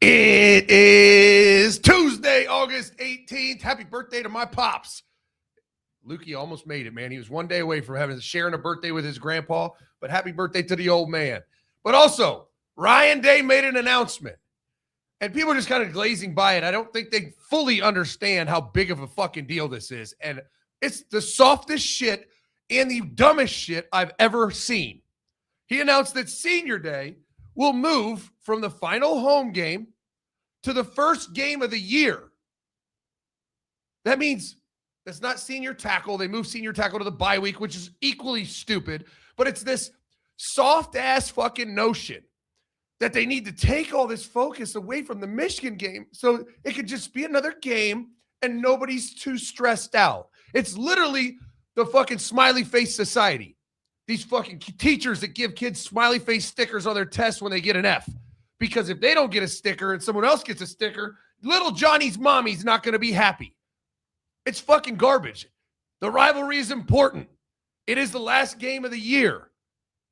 It is Tuesday, August 18th. Happy birthday to my pops. Lukey almost made it, man. He was one day away from sharing a birthday with his grandpa, but happy birthday to the old man. But also, Ryan Day made an announcement, and people are just kind of glazing by it. I don't think they fully understand how big of a fucking deal this is, and it's the softest shit and the dumbest shit I've ever seen. He announced that Senior Day will move from the final home game to the first game of the year. That means that's not senior tackle. They move senior tackle to the bye week, which is equally stupid. But it's this soft-ass fucking notion that they need to take all this focus away from the Michigan game so it could just be another game and nobody's too stressed out. It's literally the fucking smiley face society. These fucking teachers that give kids smiley face stickers on their tests when they get an F. Because if they don't get a sticker and someone else gets a sticker, little Johnny's mommy's not going to be happy. It's fucking garbage. The rivalry is important. It is the last game of the year.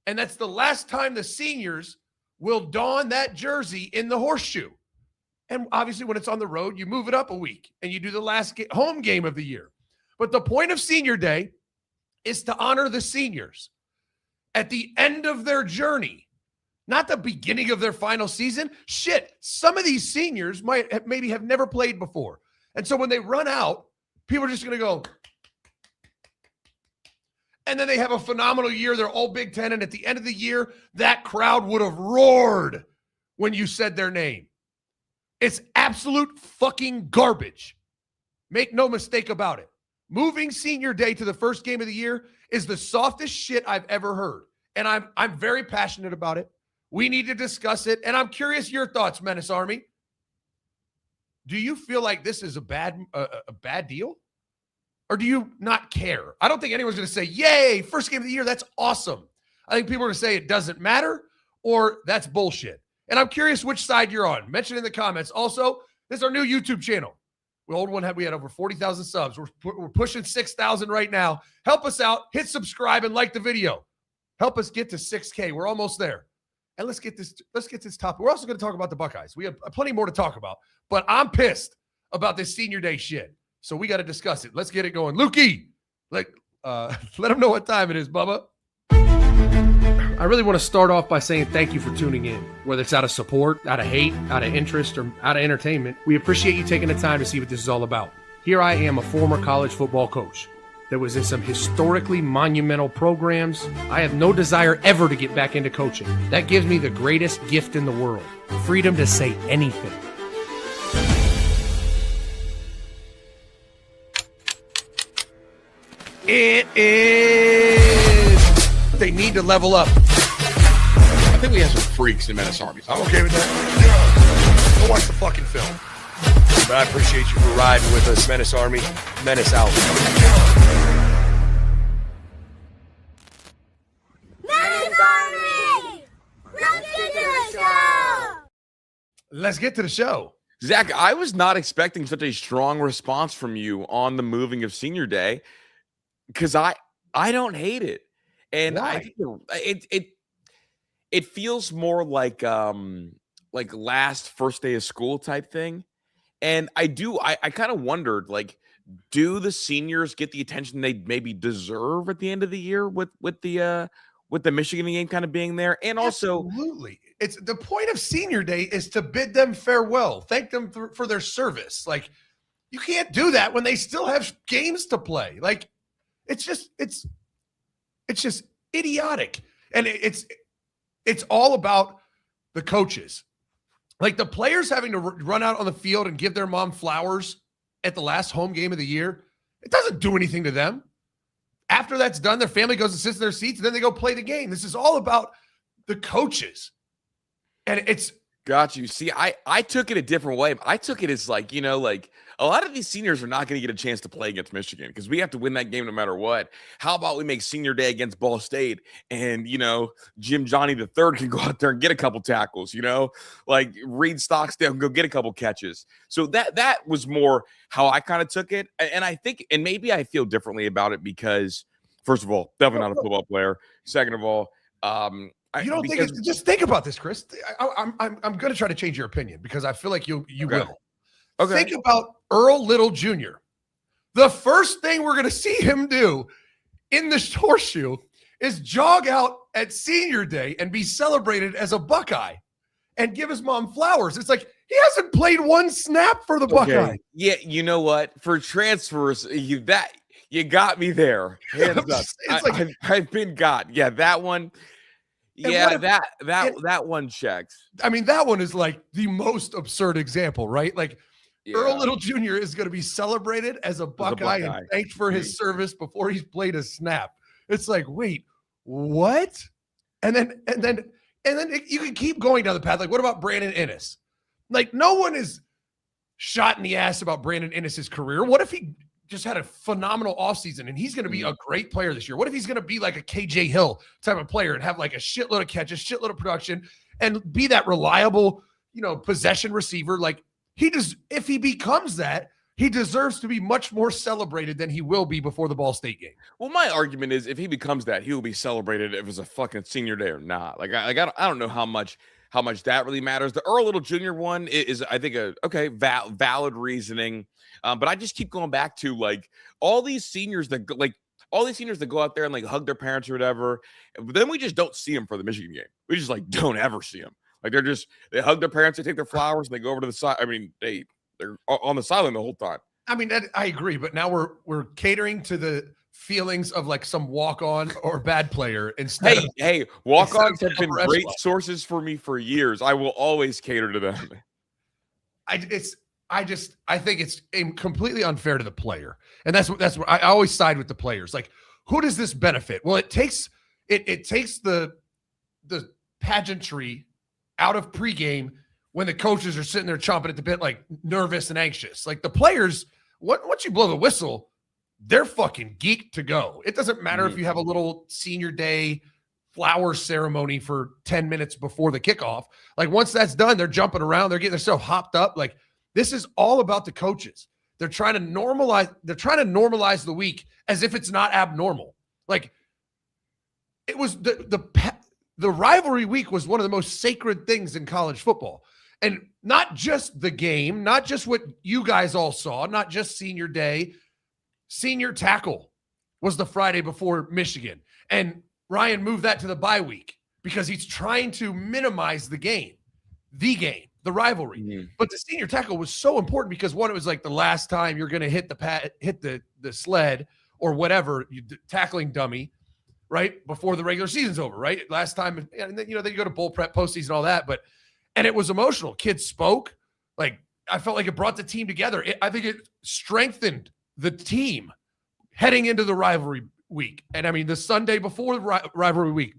And that's the last time the seniors will don that jersey in the horseshoe. And obviously when it's on the road, you move it up a week and you do the last home game of the year. But the point of Senior Day is to honor the seniors at the end of their journey, not the beginning of their final season. Shit, some of these seniors maybe have never played before. And so when they run out, people are just going to go, and then they have a phenomenal year. They're all Big Ten. And at the end of the year, that crowd would have roared when you said their name. It's absolute fucking garbage. Make no mistake about it. Moving Senior Day to the first game of the year is the softest shit I've ever heard. And I'm very passionate about it. We need to discuss it. And I'm curious your thoughts, Menace Army. Do you feel like this is a bad deal? Or do you not care? I don't think anyone's going to say, yay, first game of the year, that's awesome. I think people are going to say it doesn't matter or that's bullshit. And I'm curious which side you're on. Mention in the comments. Also, this is our new YouTube channel. The old one, we had over 40,000 subs. We're pushing 6,000 right now. Help us out. Hit subscribe and like the video. Help us get to 6K. We're almost there. And let's get this topic. We're also going to talk about the Buckeyes. We have plenty more to talk about. But I'm pissed about this Senior Day shit. So we got to discuss it. Let's get it going. Lukey, let them know what time it is, Bubba. I really want to start off by saying thank you for tuning in. Whether it's out of support, out of hate, out of interest, or out of entertainment, we appreciate you taking the time to see what this is all about. Here I am, a former college football coach that was in some historically monumental programs. I have no desire ever to get back into coaching. That gives me the greatest gift in the world, freedom to say anything. It is. They need to level up. I think we have some freaks in Menace Army. I'm okay with that. Go watch the fucking film. But I appreciate you for riding with us, Menace Army. Menace out. Menace Army! Let's get to the show! Let's get to the show. Zach, I was not expecting such a strong response from you on the moving of Senior Day because I don't hate it. And why? I think it feels more like last first day of school type thing. And I kind of wondered, like, do the seniors get the attention they maybe deserve at the end of the year with the Michigan game kind of being there? And also, absolutely, it's the point of Senior Day is to bid them farewell, thank them for their service. Like, you can't do that when they still have games to play. Like, it's just idiotic, and it's all about the coaches. Like, the players having to run out on the field and give their mom flowers at the last home game of the year, it doesn't do anything to them. After that's done, their family goes and sits in their seats, and then they go play the game. This is all about the coaches. And it's... Got you. See, I took it a different way. I took it as like, like a lot of these seniors are not going to get a chance to play against Michigan because we have to win that game no matter what. How about we make Senior Day against Ball State and, Jim Johnny the Third can go out there and get a couple tackles, like Reed Stocksdale can go get a couple catches. So that was more how I kind of took it. And I think, and maybe I feel differently about it because, first of all, definitely not a football player. Second of all, You don't think it's just think about this, Chris? I'm going to try to change your opinion because I feel like you will. Okay. Think about Earl Little Jr. The first thing we're going to see him do in the horseshoe is jog out at senior day and be celebrated as a Buckeye and give his mom flowers. It's like he hasn't played one snap for the Buckeye. Yeah, you know what? For transfers, you got me there. Hands up. I've been got. Yeah, that one. Yeah, that one checks. I mean, that one is like the most absurd example, right? Like Earl Little Jr. is going to be celebrated as a Buckeye and thanked for his service before he's played a snap. It's like, wait, what? And then you can keep going down the path. Like, what about Brandon Inniss? Like, no one is shot in the ass about Brandon Innis's career. What if he just had a phenomenal offseason and he's going to be a great player this year? What if he's going to be like a KJ Hill type of player and have like a shitload of catches, shitload of production, and be that reliable, possession receiver? Like, if he becomes that, he deserves to be much more celebrated than he will be before the Ball State game. Well, my argument is if he becomes that, he will be celebrated if it's a fucking senior day or not. Like I don't know how much that really matters. The Earl Little Jr. one is I think valid reasoning. But I just keep going back to like all these seniors that go out there and like hug their parents or whatever. But then we just don't see them for the Michigan game. We just like don't ever see them. Like they hug their parents, they take their flowers, and they go over to the side. I mean, they're on the sideline the whole time. I mean, I agree, but now we're catering to the feelings of like some walk-on or bad player instead. Hey, walk-ons have been great sources for me for years. I will always cater to them. I think it's completely unfair to the player, and that's what I always side with the players. Like, who does this benefit? Well, it takes the pageantry out of pregame when the coaches are sitting there chomping at the bit, like nervous and anxious. Like the players, once you blow the whistle, they're fucking geeked to go. It doesn't matter if you have a little senior day flower ceremony for 10 minutes before the kickoff. Like once that's done, they're jumping around, they're getting themselves hopped up. Like this is all about the coaches. They're trying to normalize the week as if it's not abnormal. Like it was the rivalry week was one of the most sacred things in college football. And not just the game, not just what you guys all saw, not just senior day. Senior tackle was the Friday before Michigan. And Ryan moved that to the bye week because he's trying to minimize the rivalry. Mm-hmm. But the senior tackle was so important because one, it was like the last time you're going to hit the sled or whatever, tackling dummy, right? Before the regular season's over, right? Last time, and then, then you go to bowl prep, postseason, all that. And it was emotional. Kids spoke. Like, I felt like it brought the team together. I think it strengthened the team heading into the rivalry week. And I mean, the Sunday before the rivalry week,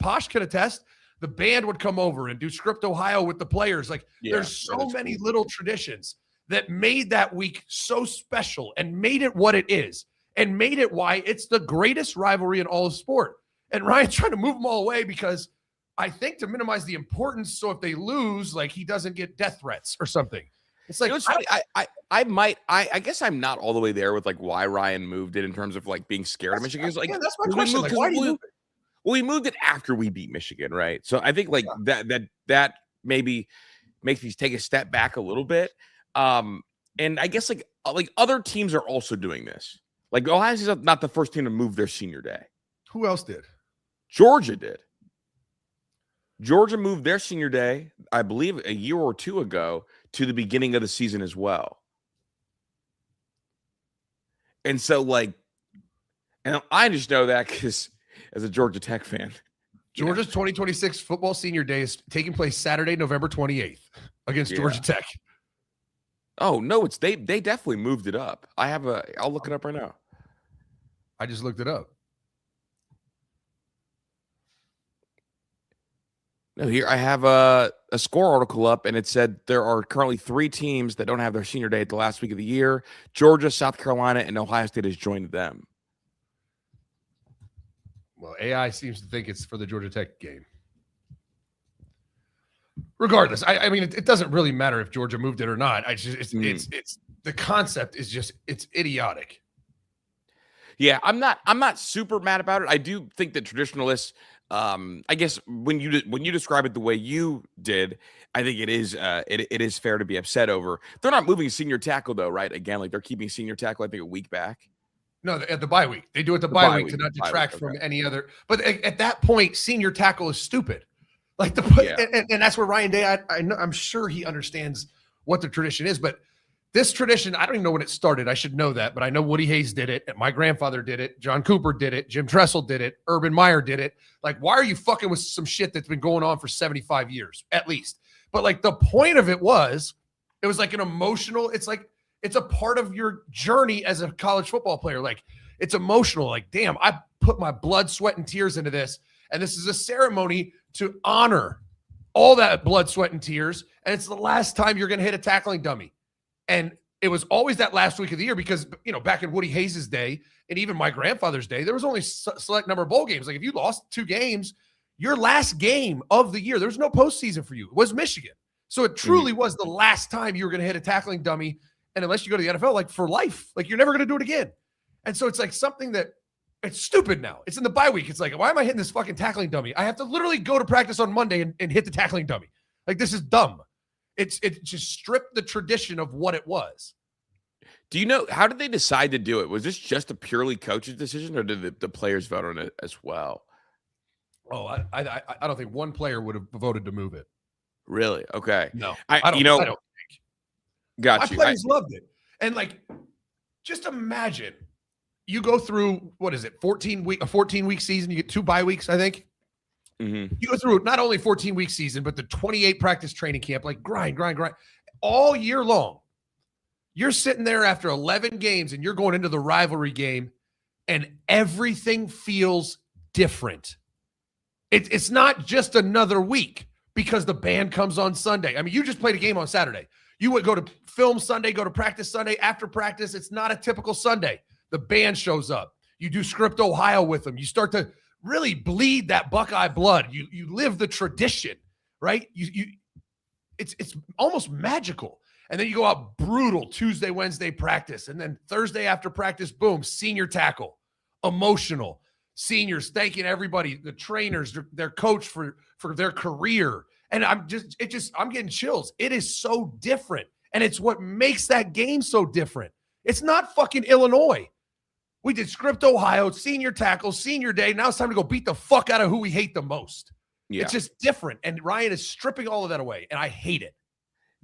Posh can attest, the band would come over and do Script Ohio with the players. Like, there's so many little traditions that made that week so special and made it what it is and made it why it's the greatest rivalry in all of sport. And Ryan's trying to move them all away because I think to minimize the importance. So if they lose, like he doesn't get death threats or something. It's like, I guess I'm not all the way there with like why Ryan moved it in terms of like being scared of Michigan. Like, that's my question. Why do you move it? Well, we moved it after we beat Michigan, right? So I think like that maybe makes me take a step back a little bit. And I guess like other teams are also doing this. Like Ohio State's not the first team to move their senior day. Who else did? Georgia did. Georgia moved their senior day, I believe, a year or two ago to the beginning of the season as well. And so, like, and I just know that because as a Georgia Tech fan. Georgia's 2026 football senior day is taking place Saturday, November 28th against Georgia Tech. Oh, no, they definitely moved it up. I'll look it up right now. I just looked it up. No, here I have a score article up, and it said there are currently 3 teams that don't have their senior day at the last week of the year. Georgia, South Carolina, and Ohio State has joined them. Well, AI seems to think it's for the Georgia Tech game. Regardless, I mean, it doesn't really matter if Georgia moved it or not. It's the concept is just it's idiotic. Yeah, I'm not super mad about it. I do think that traditionalists I guess when you describe it the way you did, I think it is fair to be upset over. They're not moving senior tackle though, right? Again, like they're keeping senior tackle, I think, a week back. No, at the bye week. They do it the bye week to not detract from any other. But at that point, senior tackle is stupid. Like and that's where Ryan Day, I'm sure he understands what the tradition is. But this tradition, I don't even know when it started. I should know that. But I know Woody Hayes did it. And my grandfather did it. John Cooper did it. Jim Tressel did it. Urban Meyer did it. Like, why are you fucking with some shit that's been going on for 75 years, at least? But like the point of it was like an emotional, it's a part of your journey as a college football player. Like, it's emotional. Like, damn, I put my blood, sweat, and tears into this. And this is a ceremony to honor all that blood, sweat, and tears. And it's the last time you're going to hit a tackling dummy. And it was always that last week of the year because, back in Woody Hayes' day and even my grandfather's day, there was only select number of bowl games. Like, if you lost 2 games, your last game of the year, there was no postseason for you. It was Michigan. So it truly was the last time you were going to hit a tackling dummy. And unless you go to the NFL, like for life, like you're never going to do it again. And so it's like something that it's stupid now. It's in the bye week. It's like, why am I hitting this fucking tackling dummy? I have to literally go to practice on Monday and hit the tackling dummy. Like, this is dumb. It just stripped the tradition of what it was. Do you know, how did they decide to do it? Was this just a purely coach's decision or did the players vote on it as well? Oh, I don't think one player would have voted to move it. Really? Okay. No, I don't think. Got you. My players loved it. And like, just imagine you go through, what is it, a 14-week season. You get 2 bye weeks, I think. Mm-hmm. You go through not only 14-week season, but the 28 practice training camp, like grind all year long. You're sitting there after 11 games and you're going into the rivalry game and everything feels different. It's not just another week because the band comes on Sunday. I mean, you just played a game on Saturday. You would go to film Sunday, go to practice Sunday. After practice, it's not a typical Sunday. The band shows up. You do Script Ohio with them. You start to really bleed that Buckeye blood. You live the tradition, right? It's almost magical. And then you go out brutal Tuesday, Wednesday practice. And then Thursday after practice, boom, senior tackle, emotional. Seniors thanking everybody, the trainers, their coach for their career. And I'm getting chills. It is so different. And it's what makes that game so different. It's not fucking Illinois. We did Script Ohio, senior tackle, senior day. Now it's time to go beat the fuck out of who we hate the most. Yeah. It's just different. And Ryan is stripping all of that away. And I hate it.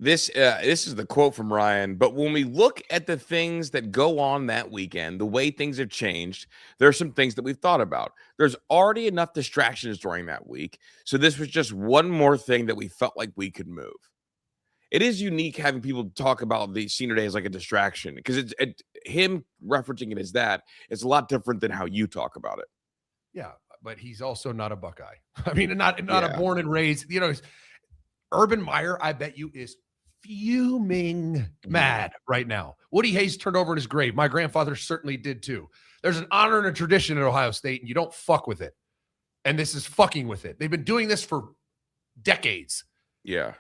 This is the quote from Ryan. But when we look at the things that go on that weekend, the way things have changed, there are some things that we've thought about. There's already enough distractions during that week. So this was just one more thing that we felt like we could move. It is unique having people talk about the senior day as like a distraction because him referencing it as that is a lot different than how you talk about it. Yeah, but he's also not a Buckeye. I mean, not a born and raised. Urban Meyer, I bet you, is fuming mad right now. Woody Hayes turned over in his grave. My grandfather certainly did too. There's an honor and a tradition at Ohio State, and you don't fuck with it. And this is fucking with it. They've been doing this for decades. Yeah.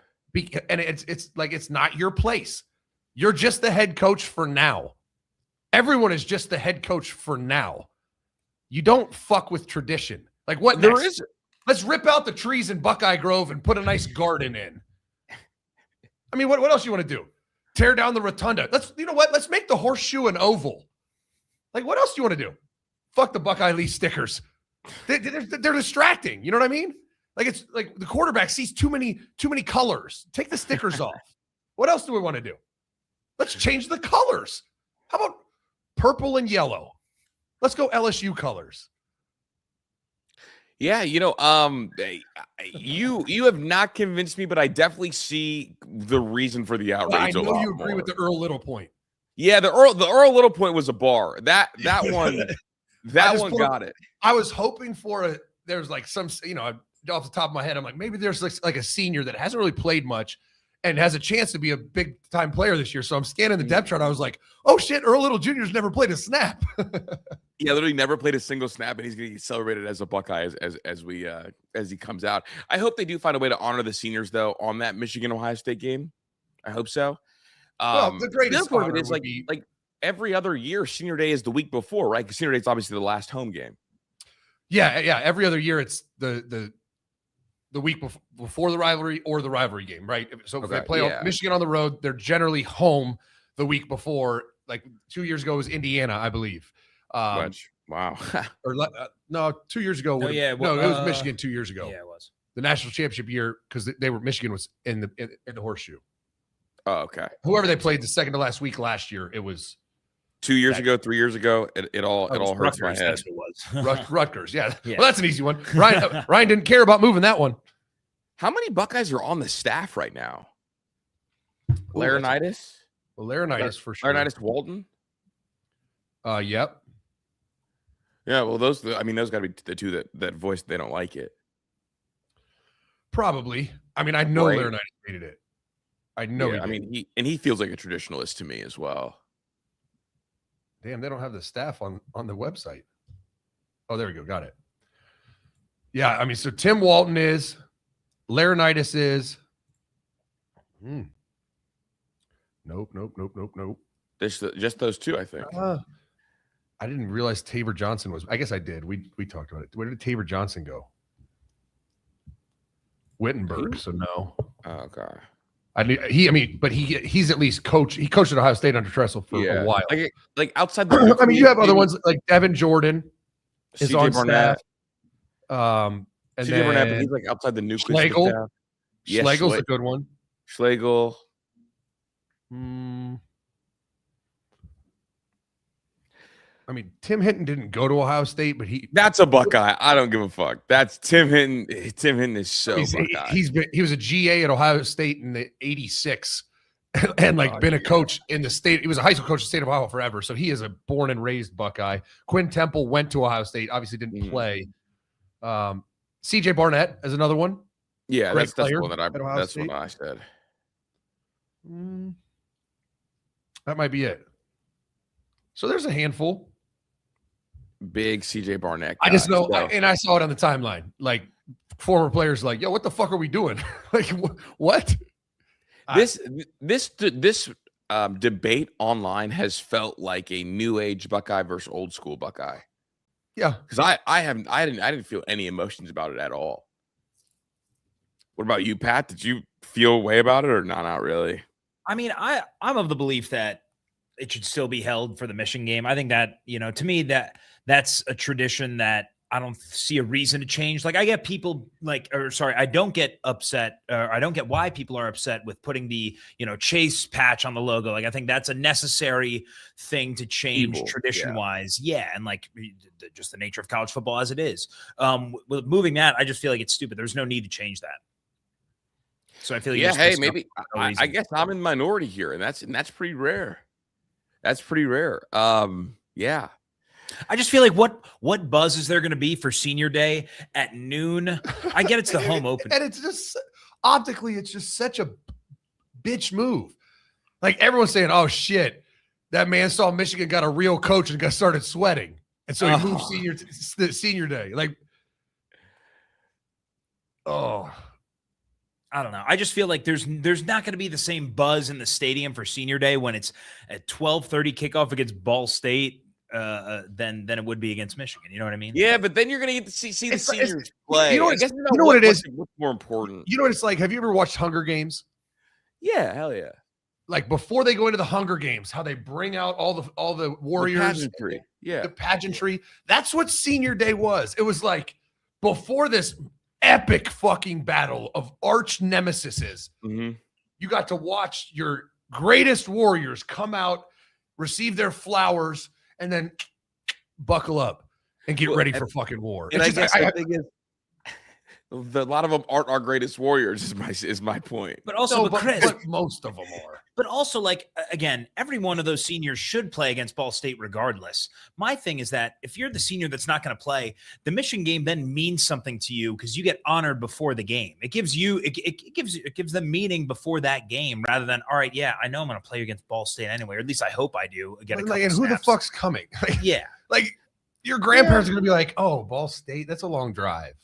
And it's like, it's not your place. You're just the head coach for now. Everyone is just the head coach for now. You don't fuck with tradition. Like, what there next? is? Let's rip out the trees in Buckeye Grove and put a nice garden in. I mean, what else you want to do? Tear down the rotunda. Let's make the horseshoe an oval. Like, what else do you want to do? Fuck the Buckeye Lee stickers. They're distracting. You know what I mean? Like, it's like the quarterback sees too many colors. Take the stickers off. What else do we want to do? Let's change the colors. How about purple and yellow? Let's go LSU colors. Yeah, you have not convinced me, but I definitely see the reason for the outrage. I know you agree with the Earl Little point. Yeah, the Earl Little point was a bar. That one got it. I was hoping for there's like some, off the top of my head, I'm like, maybe there's like a senior that hasn't really played much and has a chance to be a big time player this year. So I'm scanning the depth chart. I was like, oh shit, Earl Little Jr.'s never played a snap. Yeah, literally never played a single snap, and he's going to get celebrated as a Buckeye as he comes out. I hope they do find a way to honor the seniors though on that Michigan-Ohio State game. I hope so. The greatest part of it is like every other year, senior day is the week before, right? Because senior day is obviously the last home game. Yeah. Every other year, it's the week before the rivalry or the rivalry game, right? So if they play Michigan on the road, they're generally home the week before. Like 2 years ago was Indiana, I believe. Wow. Or no, 2 years ago. It was Michigan 2 years ago. Yeah, it was the national championship year because Michigan was in the horseshoe. Oh, okay. Whoever they played the second to last week last year, it was 2 years ago, 3 years ago. It all hurts my head. That's what it was. Rutgers, yeah. Well, that's an easy one. Ryan didn't care about moving that one. How many Buckeyes are on the staff right now? Laurinaitis? Well, Laurinaitis for sure. Laurinaitis Walton? Yep. Yeah, well, those got to be the two that voice they don't like it. Probably. I mean, I know Laurinaitis hated it. I know. Yeah, he feels like a traditionalist to me as well. Damn, they don't have the staff on the website. Oh, there we go. Got it. Yeah, I mean, so Tim Walton is, Laurinaitis is. Nope. Just those two, I think. I didn't realize Tabor Johnson was. I guess I did. We talked about it. Where did Tabor Johnson go? Wittenberg. So no. Oh, okay. But he's at least coach. He coached at Ohio State under Tressel for a while. Like outside the. I mean, you have other ones like Devin Jordan is on Barnett. staff. And CJ then Barnett, but he's like outside the nucleus. Schlegel. Yeah, Schlegel's a good one. Schlegel. I mean, Tim Hinton didn't go to Ohio State, but that's a Buckeye. I don't give a fuck. That's Tim Hinton. Tim Hinton is so Buckeye. He was a GA at Ohio State in the 86 and been a coach in the state. He was a high school coach in the state of Ohio forever. So he is a born and raised Buckeye. Quinn Temple went to Ohio State, obviously didn't play. CJ Barnett is another one. Yeah, that's the one that that's what I said. That might be it. So there's a handful. Big CJ Barnett guy. I just know, and I saw it on the timeline. Like former players, like, yo, what the fuck are we doing? Like, what? This debate online has felt like a new age Buckeye versus old school Buckeye. Yeah, because I didn't feel any emotions about it at all. What about you, Pat? Did you feel a way about it or not really? I mean, I'm of the belief that it should still be held for the Michigan game. I think that, to me, that's a tradition that I don't see a reason to change. Like, I get people I don't get upset, or I don't get why people are upset with putting the, Chase patch on the logo. Like, I think that's a necessary thing to change tradition wise. Yeah. And just the nature of college football as it is. With moving that, I just feel like it's stupid. There's no need to change that. So I feel like, maybe I guess I'm in minority here, and that's pretty rare. That's pretty rare. Yeah. I just feel like what buzz is there going to be for senior day at noon? I get it's the home opener. And it's just optically, it's just such a bitch move. Like everyone's saying, oh shit, that man saw Michigan got a real coach and started sweating. And so he moved senior day. Like, I don't know. I just feel like there's not going to be the same buzz in the stadium for senior day when it's at 12:30 kickoff against Ball State than it would be against Michigan. You know what I mean? Yeah, but then you're going to get to see the seniors play. You know what it is? What's more important? You know what it's like? Have you ever watched Hunger Games? Yeah, hell yeah. Like before they go into the Hunger Games, how they bring out all the warriors, the pageantry. Yeah, the pageantry. That's what senior day was. It was like before this epic fucking battle of arch nemesises. Mm-hmm. You got to watch your greatest warriors come out, receive their flowers, and then buckle up and get ready for fucking war. And I guess the thing is, a lot of them aren't our greatest warriors. Is my point. But also, Chris, but most of them are. But also, again, every one of those seniors should play against Ball State regardless. My thing is that if you're the senior that's not going to play, the Michigan game then means something to you because you get honored before the game. It gives you it gives them meaning before that game rather than, all right, yeah, I know I'm going to play against Ball State anyway, or at least I hope I do. Get a couple and who the fuck's coming? Yeah, like your grandparents are going to be like, oh, Ball State, that's a long drive.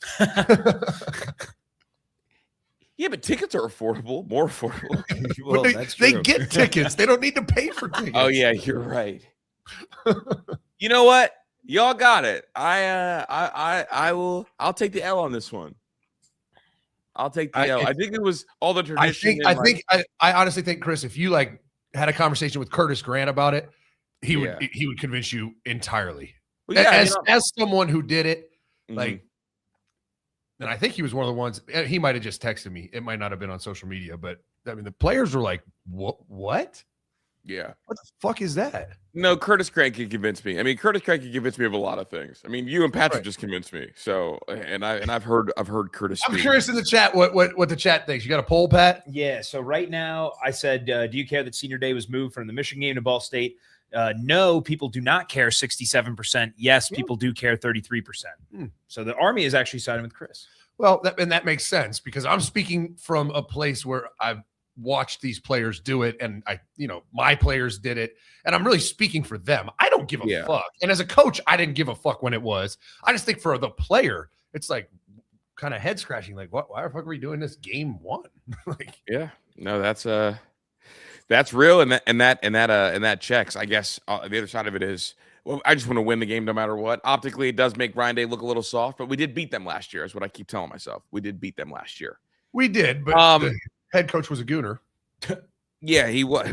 Yeah, but tickets are affordable, more affordable. Well, they get tickets. They don't need to pay for tickets. Oh, yeah, you're right. You know what? Y'all got it. I'll take the L on this one. I'll take the L. I think it was all the tradition. I honestly think, Chris, if you like had a conversation with Curtis Grant about it, he would convince you entirely. Well, yeah, as someone who did it, Mhm. like, and I think he was one of the ones. He might have just texted me. It might not have been on social media, but I mean, the players were like, "What? Yeah. What the fuck is that?" No, Curtis Grant can convince me. I mean, Curtis Grant can convince me of a lot of things. I mean, you and Patrick just convinced me. So, and I've heard Curtis. I'm curious in the chat what the chat thinks. You got a poll, Pat? Yeah. So right now, I said, do you care that Senior Day was moved from the Michigan game to Ball State? No, people do not care. 67%. Yes, people do care. 33%. So the Army is actually siding with Chris. Well, that makes sense because I'm speaking from a place where I've watched these players do it, and my players did it, and I'm really speaking for them. I don't give a fuck. And as a coach, I didn't give a fuck when it was. I just think for the player, it's like kind of head scratching. Like, what? Why the fuck are we doing this game one? Like, yeah, no, that's real, and that checks. I guess the other side of it is, well, I just want to win the game no matter what. Optically, it does make Ryan Day look a little soft, but we did beat them last year, is what I keep telling myself. We did beat them last year. We did, but the head coach was a gooner. Yeah, he was.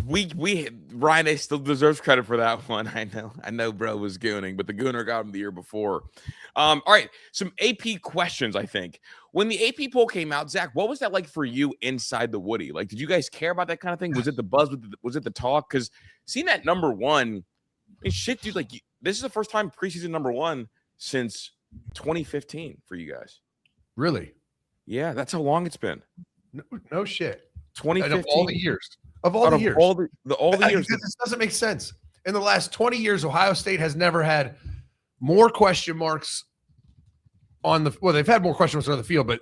Ryan Day still deserves credit for that one. I know, bro was gooning, but the gooner got him the year before. All right, some AP questions. I think when the AP poll came out, Zach, what was that like for you inside the Woody? Like, did you guys care about that kind of thing? Was it the buzz? Was it the talk? Because seeing that number one, I mean, shit, dude. Like, this is the first time preseason number one since 2015 for you guys. Really? Yeah, that's how long it's been. No shit. 2015. Of all the years. All the years. This doesn't make sense. In the last 20 years, Ohio State has never had more question marks on the – well, they've had more question marks on the field, but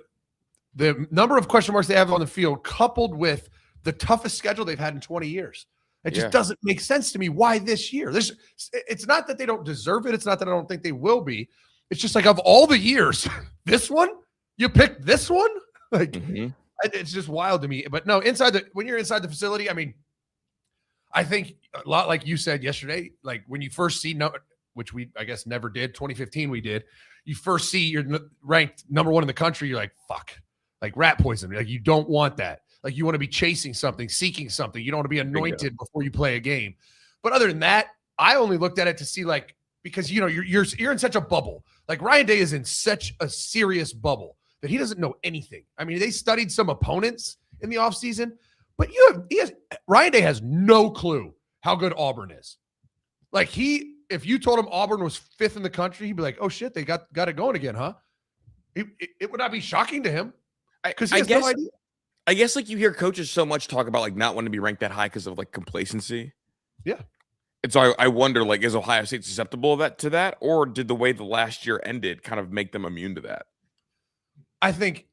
the number of question marks they have on the field coupled with the toughest schedule they've had in 20 years. It just doesn't make sense to me why this year. It's not that they don't deserve it. It's not that I don't think they will be. It's just like of all the years, this one? You picked this one? Like it's just wild to me. But no, when you're inside the facility, I mean, I think a lot like you said yesterday, like when you first see which we I guess never did, 2015 we did. You first see you're ranked number one in the country, you're like, fuck, like rat poison. Like you don't want that. Like you want to be chasing something, seeking something. You don't want to be anointed before you play a game. But other than that, I only looked at it to see like because you're in such a bubble. Like Ryan Day is in such a serious bubble that he doesn't know anything. I mean, they studied some opponents in the offseason, but Ryan Day has no clue how good Auburn is. Like if you told him Auburn was 5th in the country, he'd be like, oh shit, they got it going again, huh? It would not be shocking to him because he has no idea. I guess like you hear coaches so much talk about like not wanting to be ranked that high because of like complacency. Yeah. And so I wonder, like, is Ohio State susceptible to that, or did the way the last year ended kind of make them immune to that? I think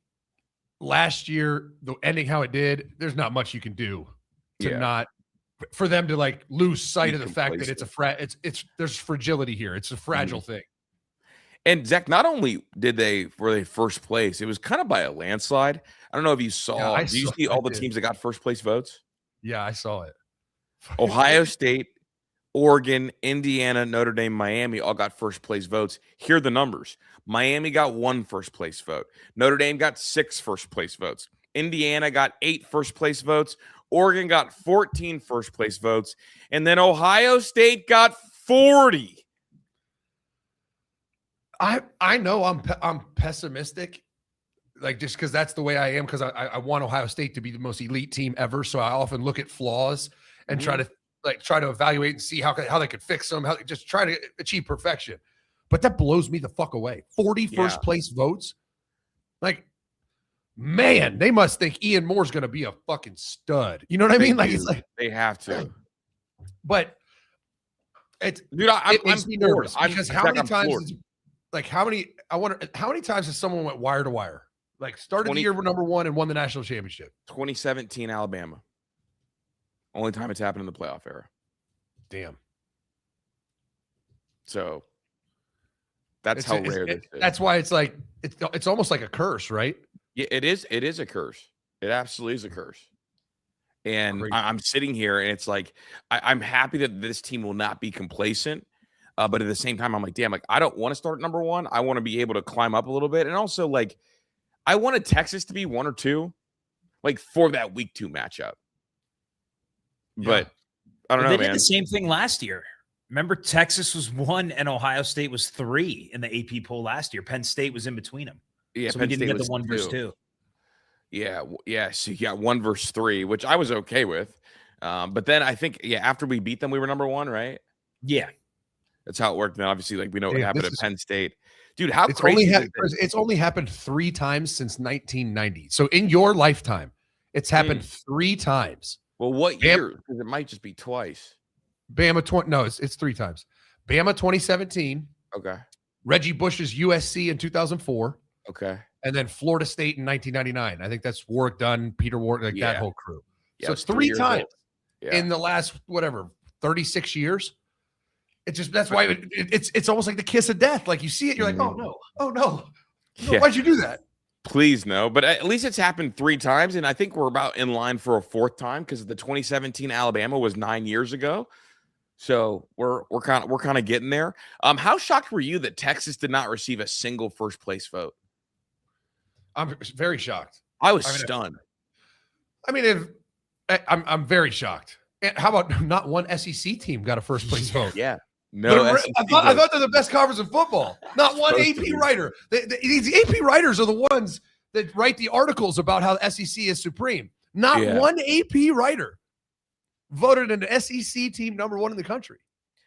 last year, the ending how it did, there's not much you can do to for them to like lose sight of the fact that it's there's fragility here. It's a fragile thing. And Zach, not only were they first place, it was kind of by a landslide. I don't know if you saw. Did you see all the teams that got first place votes? Yeah, I saw it. Ohio State, Oregon, Indiana, Notre Dame, Miami all got first place votes. Here are the numbers. Miami got 1 first place vote. Notre Dame got 6 first place votes. Indiana got 8 first place votes. Oregon got 14 first place votes. And then Ohio State got 40. I know I'm pessimistic, like just because that's the way I am, because I want Ohio State to be the most elite team ever. So I often look at flaws and try to evaluate and see how they could fix them, just try to achieve perfection. But that blows me the fuck away. 40 first place votes. Like, man, they must think Ian Moore's going to be a fucking stud. You know what I mean? Like, it's like they have to. But it makes me nervous because how many times how many times has someone went wire to wire? Like started the year with number 1 and won the national championship. 2017 Alabama. Only time it's happened in the playoff era. Damn. So that's how rare this is. That's why it's like it's almost like a curse, right? Yeah, it is. It is a curse. It absolutely is a curse. And I'm sitting here, and it's like I'm happy that this team will not be complacent. But at the same time, I'm like, damn, like I don't want to start at number 1. I want to be able to climb up a little bit. And also, like, I wanted Texas to be 1 or 2, like for that week 2 matchup. But I don't know, they man. did the same thing last year. Remember, Texas was 1 and Ohio State was 3 in the AP poll last year. Penn State was in between them. Yeah, so Penn we didn't State get the was 1 versus 2. Yeah. So you got 1 versus 3, which I was okay with. But then I think, after we beat them, we were number 1, right? Yeah. That's how it worked. And obviously, like we know what happened at Penn State. Dude, how it's crazy it's only happened 3 times since 1990. So in your lifetime, it's happened 3 times. Well, what year? Because it might just be twice. Bama it's 3 times. Bama 2017. Okay. Reggie Bush's USC in 2004. Okay. And then Florida State in 1999. I think that's Warwick Dunn, Peter Warwick, like that whole crew. Yeah, so it's 3 times in the last 36 years. It's just that's why it's almost like the kiss of death. Like you see it, you're like, oh no, why'd you do that? Please no, but at least it's happened 3 times, and I think we're about in line for a 4th time because the 2017 Alabama was 9 years ago. So we're kind of getting there. How shocked were you that Texas did not receive a single first place vote? I'm very shocked. I was stunned. I'm very shocked. And how about not one SEC team got a first place vote? Yeah. No, I thought they're the best conference in football. Not one AP writer. These AP writers are the ones that write the articles about how the SEC is supreme. Not one AP writer voted an SEC team number 1 in the country.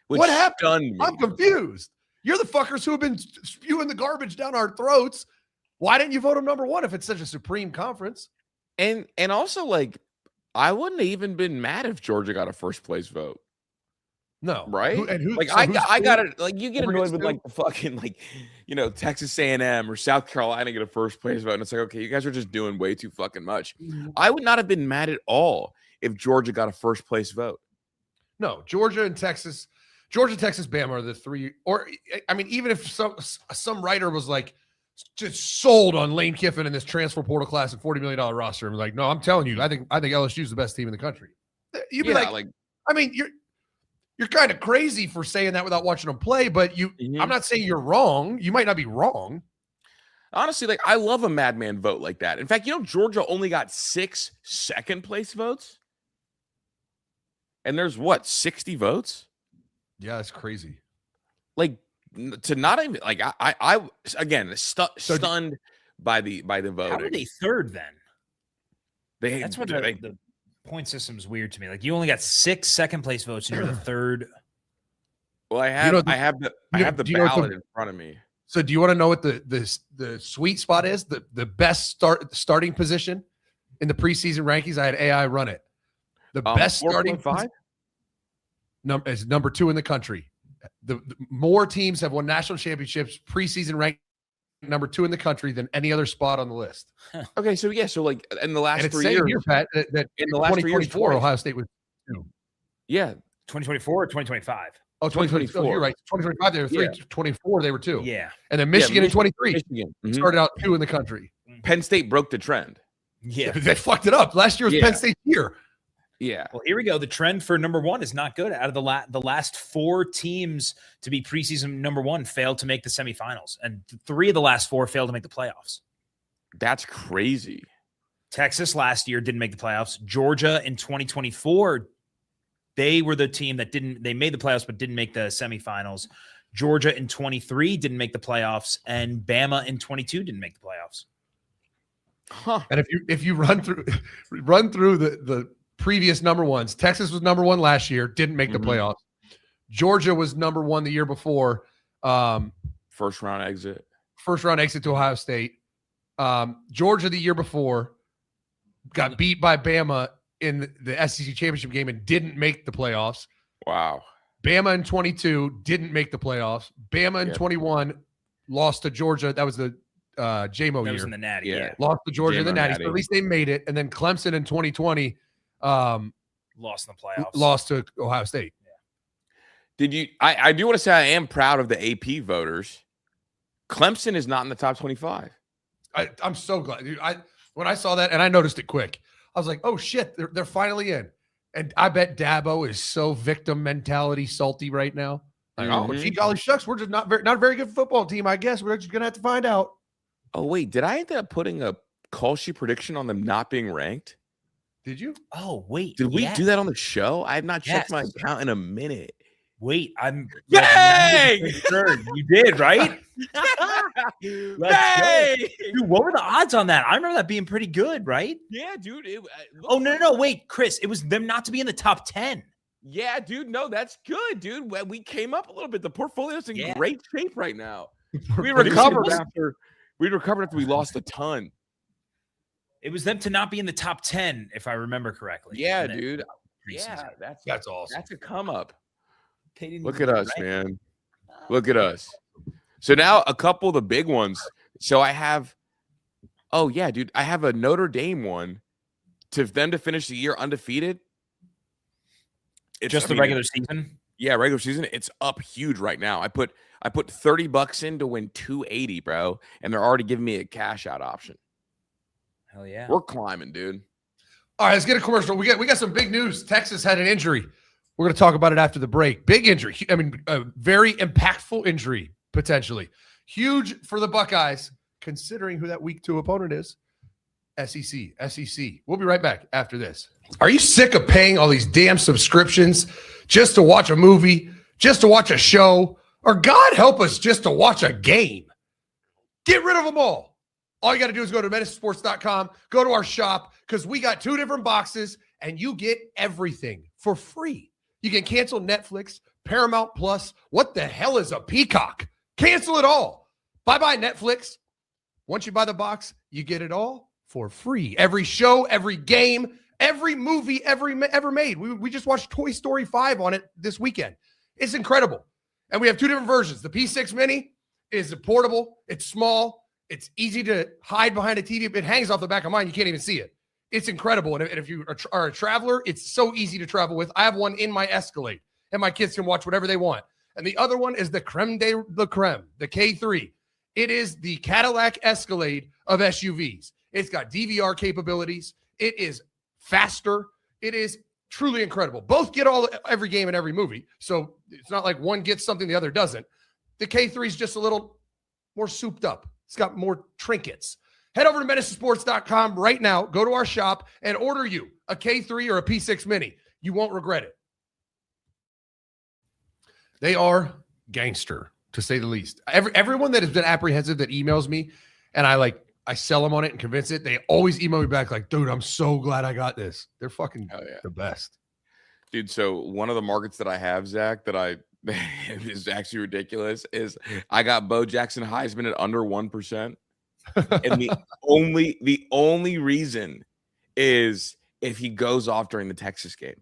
What happened? I'm confused. You're the fuckers who have been spewing the garbage down our throats. Why didn't you vote them number 1 if it's such a supreme conference? And also, like, I wouldn't have even been mad if Georgia got a first place vote. No, right? I got it. Like you get annoyed with like the fucking Texas A&M or South Carolina get a first place vote, and it's like, okay, you guys are just doing way too fucking much. I would not have been mad at all if Georgia got a first place vote. No, Georgia, Texas, Bama are the 3. Or I mean, even if some writer was like just sold on Lane Kiffin and this transfer portal class and $40 million roster, and was like, no, I'm telling you, I think LSU is the best team in the country. You'd be like, I mean, you're kind of crazy for saying that without watching them play, but I'm not saying you're wrong. You might not be wrong. Honestly, like I love a madman vote like that. In fact, Georgia only got 6 second place votes. And there's 60 votes? Yeah, that's crazy. Like to not even like I again stunned by the voting. How are they 3rd then? That's what the point system's weird to me. Like you only got 6 second place votes and you're the 3rd. Well, I have the ballot in front of me. So do you want to know what the sweet spot is? The best starting position in the preseason rankings? I had AI run it. The best starting 5 is number 2 in the country. The more teams have won national championships preseason ranked number 2 in the country than any other spot on the list. Okay, so like in the last 3 years, here, Pat, that in the last 3 years, Ohio State was 2. Yeah, 2024 or 2025. Oh, 2024. Oh, you're right. 2025 they were 3. 24 they were 2. Yeah, and then Michigan in 23 started out 2 in the country. Penn State broke the trend. Yeah, they fucked it up. Last year was Penn State's year. Yeah. Well, here we go. The trend for number 1 is not good. Out of the last 4 teams to be preseason number 1 failed to make the semifinals, and 3 of the last 4 failed to make the playoffs. That's crazy. Texas last year didn't make the playoffs. Georgia in 2024, they were the team that they made the playoffs but didn't make the semifinals. Georgia in 23 didn't make the playoffs, and Bama in 22 didn't make the playoffs. Huh. And if you run through the previous number 1s, Texas was number 1 last year, didn't make the playoffs. Georgia was number 1 the year before. First round exit to Ohio State. Georgia the year before got beat by Bama in the SEC championship game and didn't make the playoffs. Wow. Bama in 22 didn't make the playoffs. Bama in 21 lost to Georgia. That was the JMO year. Was in the Natty. Yeah. Lost to Georgia in the Natty. So at least they made it. And then Clemson in 2020 lost in the playoffs. Lost to Ohio State. Yeah. Did you? I do want to say I am proud of the AP voters. Clemson is not in the top 25. I'm so glad. Dude, when I saw that, and I noticed it quick, I was like, oh shit, they're finally in. And I bet Dabo is so victim mentality salty right now. Like, oh, gee, golly shucks, we're just not a very good football team, I guess. We're just going to have to find out. Oh, wait, did I end up putting a call sheet prediction on them not being ranked? Did you? Oh, wait. Did we do that on the show? I have not checked my account in a minute. Wait, I'm Yay! Sure you did, right? Yay! Dude, what were the odds on that? I remember that being pretty good, right? Yeah, dude. No, wait, Chris, it was them not to be in the top 10. Yeah, dude. No, that's good, dude. We came up a little bit. The portfolio's in great shape right now. We recovered after we lost a ton. It was them to not be in the top 10, if I remember correctly. Yeah, dude. Yeah, that's awesome. That's a come up. Look at us, man. Look at us. So now a couple of the big ones. So I have, oh yeah, dude, I have a Notre Dame one to them to finish the year undefeated. Just the regular season? Yeah, regular season. It's up huge right now. I put $30 in to win 280, bro, and they're already giving me a cash out option. Hell yeah. We're climbing, dude. All right, let's get a commercial. We got some big news. Texas had an injury. We're going to talk about it after the break. Big injury. I mean, a very impactful injury, potentially. Huge for the Buckeyes, considering who that week 2 opponent is. SEC. We'll be right back after this. Are you sick of paying all these damn subscriptions just to watch a movie, just to watch a show, or God help us, just to watch a game? Get rid of them all. All you got to do is go to menacesports.com, go to our shop, because we got 2 different boxes, and you get everything for free. You can cancel Netflix, Paramount Plus. What the hell is a Peacock? Cancel it all. Bye-bye, Netflix. Once you buy the box, you get it all for free. Every show, every game, every movie ever made. We just watched Toy Story 5 on it this weekend. It's incredible. And we have 2 different versions. The P6 Mini is portable. It's small. It's easy to hide behind a TV. It hangs off the back of mine. You can't even see it. It's incredible. And if you are a traveler, it's so easy to travel with. I have one in my Escalade, and my kids can watch whatever they want. And the other one is the creme de la creme, the K3. It is the Cadillac Escalade of SUVs. It's got DVR capabilities. It is faster. It is truly incredible. Both get every game and every movie. So it's not like one gets something the other doesn't. The K3 is just a little more souped up. It's got more trinkets. Head over to menacesports.com right now. Go to our shop and order you a K3 or a P6 Mini. You won't regret it. They are gangster, to say the least. Everyone that has been apprehensive that emails me and I sell them on it and convince it, they always email me back like, dude, I'm so glad I got this. They're fucking the best. Dude, so one of the markets that I have, Zach, that is actually ridiculous is I got Bo Jackson Heisman at under 1%. And the only reason is if he goes off during the Texas game,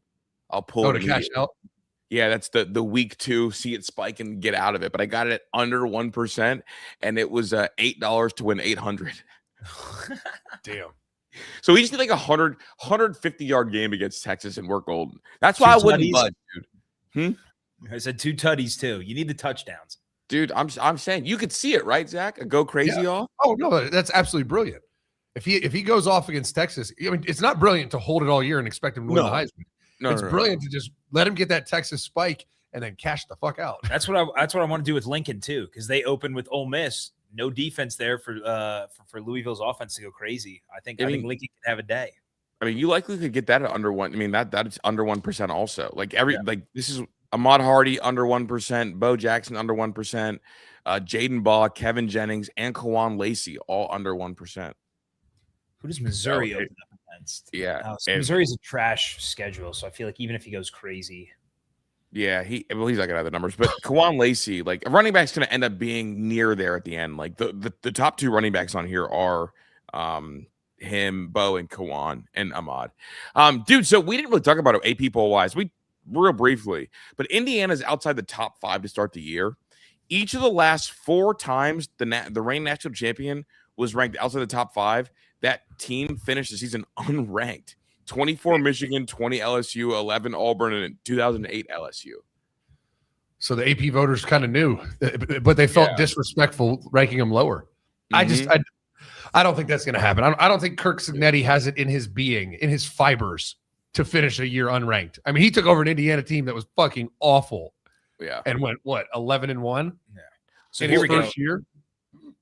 I'll pull it to cash out. Yeah, that's the week 2, see it spike and get out of it. But I got it at under 1%, and it was $8 to win 800. Damn. So we just need like 150 yard game against Texas, and we're golden. That's why I wouldn't budge, dude. I said 2 tutties too. You need the touchdowns. Dude, I'm saying you could see it, right, Zach? A go crazy off. Oh no, that's absolutely brilliant. If he goes off against Texas, I mean, it's not brilliant to hold it all year and expect him to win the Heisman. It's brilliant to just let him get that Texas spike and then cash the fuck out. That's what I want to do with Lincoln too, because they open with Ole Miss, no defense there for Louisville's offense to go crazy. I think Lincoln can have a day. I mean, you likely could get that at under 1. I mean, that's under 1% also. Like this is Ahmad Hardy under 1%, Bo Jackson under 1%, Jaden Baugh, Kevin Jennings, and Kawan Lacey all under 1%. Who does Missouri open up against? Yeah, Missouri's a trash schedule, so I feel like even if he goes crazy, yeah, he's not gonna have the numbers. But Kawan Lacey, like a running back's gonna end up being near there at the end. Like the top 2 running backs on here are him, Bo, and Kawan and Ahmad. Dude, so we didn't really talk about it AP poll wise. We real briefly, but Indiana's outside the top 5 to start the year. Each of the last 4 times the reigning national champion was ranked outside the top 5. That team finished the season unranked. 24 Michigan, 20 LSU, 11 Auburn, and 2008 LSU. So the AP voters kind of knew, but they felt disrespectful ranking them lower. I don't think that's going to happen. I don't think Kirk Cignetti has it in his being, in his fibers, to finish a year unranked. I mean, he took over an Indiana team that was fucking awful. Yeah. and went what 11-1. Yeah. So in here his we go. first year.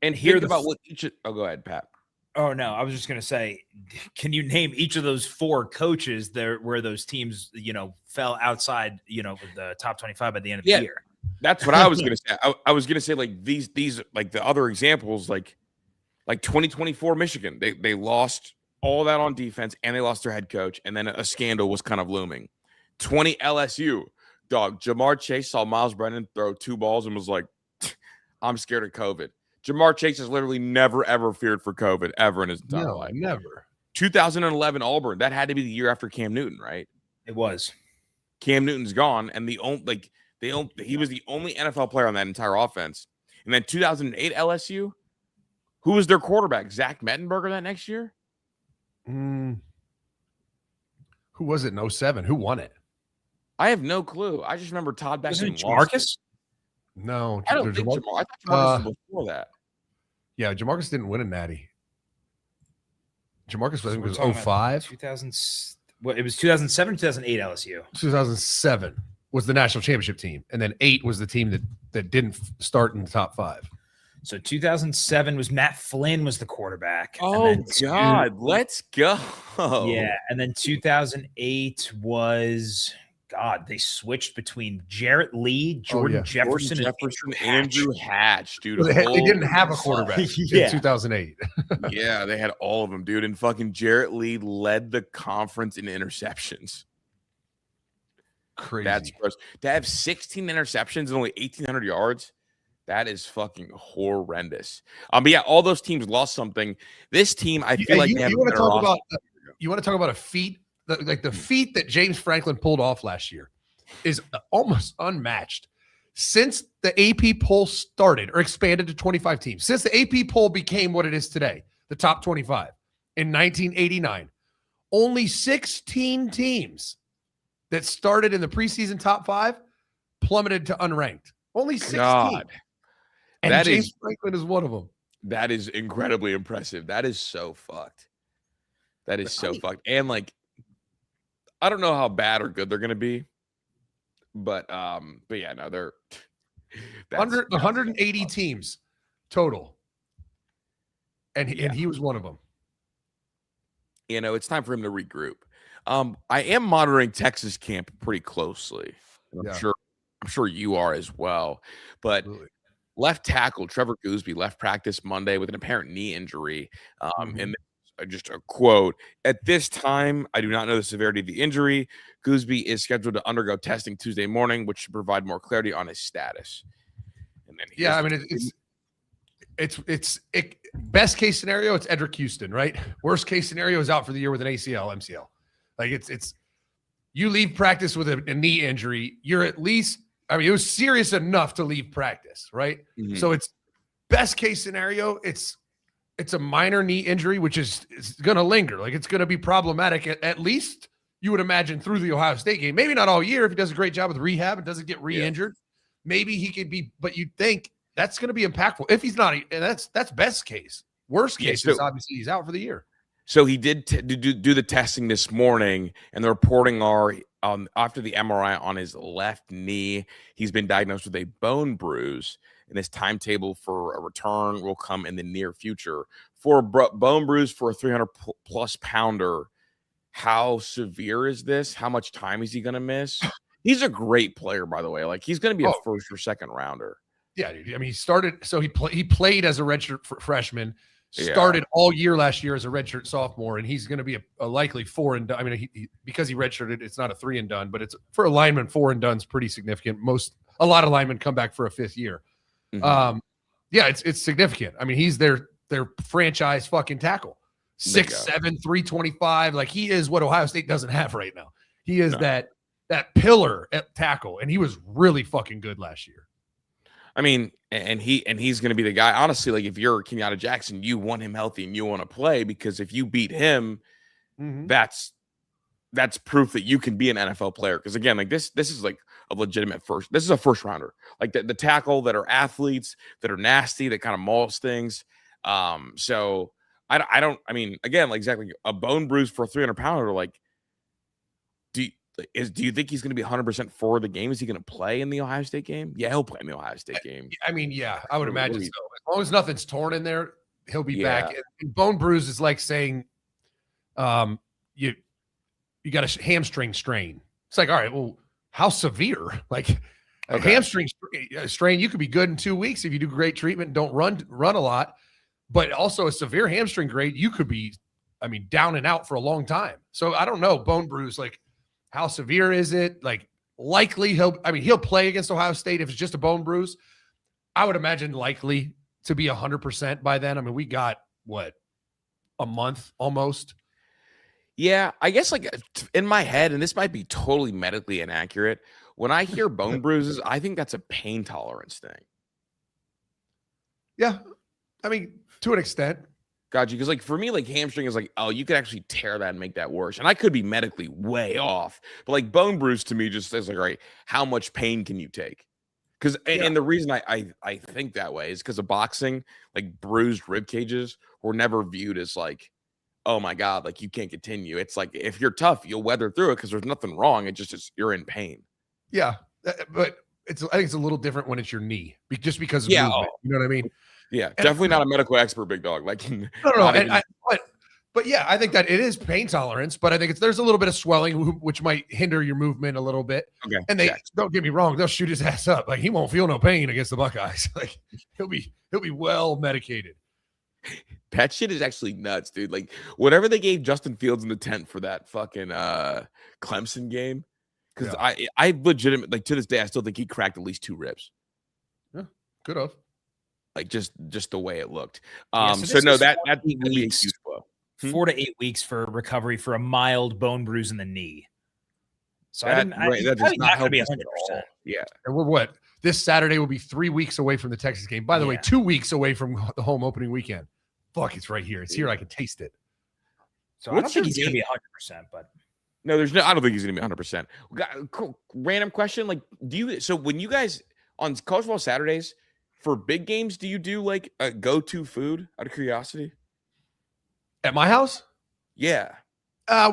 And Here think the about f- what each. Go ahead, Pat. Oh no, I was just gonna say, can you name each of those 4 coaches there where those teams, fell outside, the top 25 by the end of the year? That's what I was gonna say. I was gonna say like these like the other examples like 2024 Michigan. They lost all that on defense and they lost their head coach, and then a scandal was kind of looming. 20 LSU, dog. Jamar Chase saw Miles Brennan throw 2 balls and was like, I'm scared of COVID. Jamar Chase has literally never, ever feared for COVID ever in his entire life. Never. 2011 Auburn, that had to be the year after Cam Newton, right? It was. Cam Newton's gone, and he was the only NFL player on that entire offense. And then 2008 LSU, who was their quarterback? Zach Mettenberger that next year? Who was it in 07? Who won it? I have no clue. I just remember Todd Beck. Wasn't it Jamarcus? No, I don't think Jamarcus. I thought Jamarcus was before that. Yeah, Jamarcus didn't win a natty. Jamarcus So was we're talking 05. 2000. What? It was 2007, 2008 LSU. 2007 was the national championship team, and then 8 was the team that didn't start in the top 5. So 2007 was Matt Flynn was the quarterback. Oh and then God, let's go. Yeah, and then 2008 was they switched between Jarrett Lee, Jordan Jefferson, and Andrew Hatch, dude. They didn't have a quarterback in 2008. Yeah, they had all of them, dude. And fucking Jarrett Lee led the conference in interceptions. Crazy. That's gross. To have 16 interceptions and only 1,800 yards, that is fucking horrendous. But yeah, all those teams lost something. This team, I feel like you want to talk about a feat. The feat that James Franklin pulled off last year is almost unmatched. Since the AP poll started or expanded to 25 teams, since the AP poll became what it is today, the top 25 in 1989, only 16 teams that started in the preseason top 5 plummeted to unranked. Only 16. God. And James Franklin is one of them. That is incredibly impressive. That is so fucked. That is so fucked. And like, I don't know how bad or good they're going to be, but yeah, no, they're 180 teams total, and he was one of them. It's time for him to regroup. I am monitoring Texas camp pretty closely. I'm sure you are as well. But Absolutely. Left tackle Trevor Goosby left practice Monday with an apparent knee injury. And just a quote, "At this time, I do not know the severity of the injury. Goosby is scheduled to undergo testing Tuesday morning, which should provide more clarity on his status." And then I mean, it's best case scenario, it's Edric Houston, right? Worst case scenario is out for the year with an ACL, MCL. Like it's you leave practice with a knee injury, you're at least, I mean, it was serious enough to leave practice, right? Mm-hmm. So it's best case scenario, it's a minor knee injury, which is going to linger. Like it's going to be problematic at least you would imagine through the Ohio State game. Maybe not all year if he does a great job with rehab and doesn't get re-injured. Maybe he could be, but you'd think that's going to be impactful. If he's not, and that's best case. Worst case is obviously he's out for the year. So he did do the testing this morning, and the reporting are after the MRI on his left knee, he's been diagnosed with a bone bruise, and his timetable for a return will come in the near future. For a bone bruise for a 300-plus pounder, how severe is this? How much time is he going to miss? He's a great player, by the way. Like, he's going to be a first or second rounder. Yeah, dude. I mean, he started, so he played as a redshirt freshman, started all year last year as a redshirt sophomore, and he's going to be a likely 4 and done. I mean, because he redshirted, it's not a 3 and done, but it's for a lineman, 4 and done is pretty significant. A lot of linemen come back for a 5th year. Mm-hmm. It's significant. I mean, he's their franchise fucking tackle. 6'7", 325. Like, he is what Ohio State doesn't have right now. He is that pillar at tackle, and he was really fucking good last year. I mean, and he's going to be the guy. Honestly, like, if you're Kenyatta Jackson, you want him healthy and you want to play, because if you beat him, that's proof that you can be an NFL player. Because again, like this is like a legitimate first. This is a first rounder. Like the tackle that are athletes, that are nasty, that kind of mauls things. So I mean, again, like exactly a bone bruise for a 300-pounder. Like, Do you think he's going to be 100% for the game? Is he going to play in the Ohio State game? Yeah, he'll play in the Ohio State game. I mean, yeah, I would What imagine do so. you- As long as nothing's torn in there, he'll be back. Yeah. And bone bruise is like saying, you got a hamstring strain. It's like, all right, well, how severe? Like a hamstring strain, you could be good in 2 weeks if you do great treatment and don't run a lot. But also a severe hamstring grade, you could be, down and out for a long time. So I don't know, bone bruise, like how severe is it? Like likely he'll play against Ohio State if it's just a bone bruise. I would imagine likely to be 100% by then. We got a month almost. Yeah, I guess like in my head, and this might be totally medically inaccurate, when I hear bone bruises, I think that's a pain tolerance thing. Yeah. To an extent. Got you. Because like for me, like hamstring is like, oh, you could actually tear that and make that worse. And I could be medically way off. But like bone bruise to me just says like, all right, how much pain can you take? Because and the reason I think that way is because of boxing, like bruised rib cages were never viewed as like, oh my God, like you can't continue. It's like if you're tough, you'll weather through it because there's nothing wrong. It just is you're in pain. Yeah. But I think it's a little different when it's your knee. Just because of Yeah. movement, you know what I mean? Yeah, definitely not a medical expert, big dog. Like, no. But yeah, I think that it is pain tolerance, but I think there's a little bit of swelling, which might hinder your movement a little bit. Okay. And don't get me wrong, they'll shoot his ass up. Like he won't feel no pain against the Buckeyes. Like he'll be well medicated. That shit is actually nuts, dude. Like whatever they gave Justin Fields in the tent for that fucking Clemson game, because I legitimately, like to this day, I still think he cracked at least 2 ribs. Yeah, could have. Like just the way it looked. So no, that'd be a weeks, huge blow. 4 to 8 weeks for recovery for a mild bone bruise in the knee. So that does not help be 100%. Yeah, and we're this Saturday will be 3 weeks away from the Texas game. By the way, 2 weeks away from the home opening weekend. Fuck, it's right here. It's here. I can taste it. So I don't think he's going to be 100%, but no, I don't think he's going to be 100%. Cool. Random question. Like, so when you guys on college football Saturdays for big games, do you do like a go-to food out of curiosity? At my house? Yeah.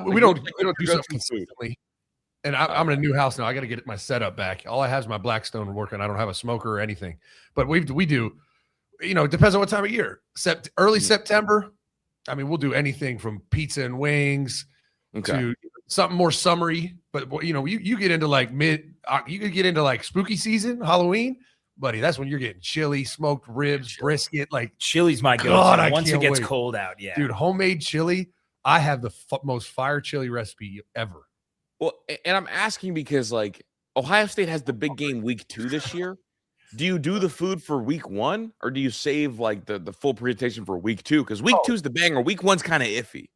We don't do stuff consistently. And I'm in a new house now. I got to get my setup back. All I have is my Blackstone working. I don't have a smoker or anything. But we do, it depends on what time of year. Early September. We'll do anything from pizza and wings to something more summery. But you get into like you could get into like spooky season, Halloween, buddy. That's when you're getting chili, smoked ribs, brisket. Like chili's my God, go-to once it gets cold out. Yeah, dude, homemade chili. I have the most fire chili recipe ever. Well, and I'm asking because like Ohio State has the big game week 2 this year. Do you do the food for week 1 or do you save like the full presentation for week 2? Because week 2 is the banger. Week 1's kind of iffy.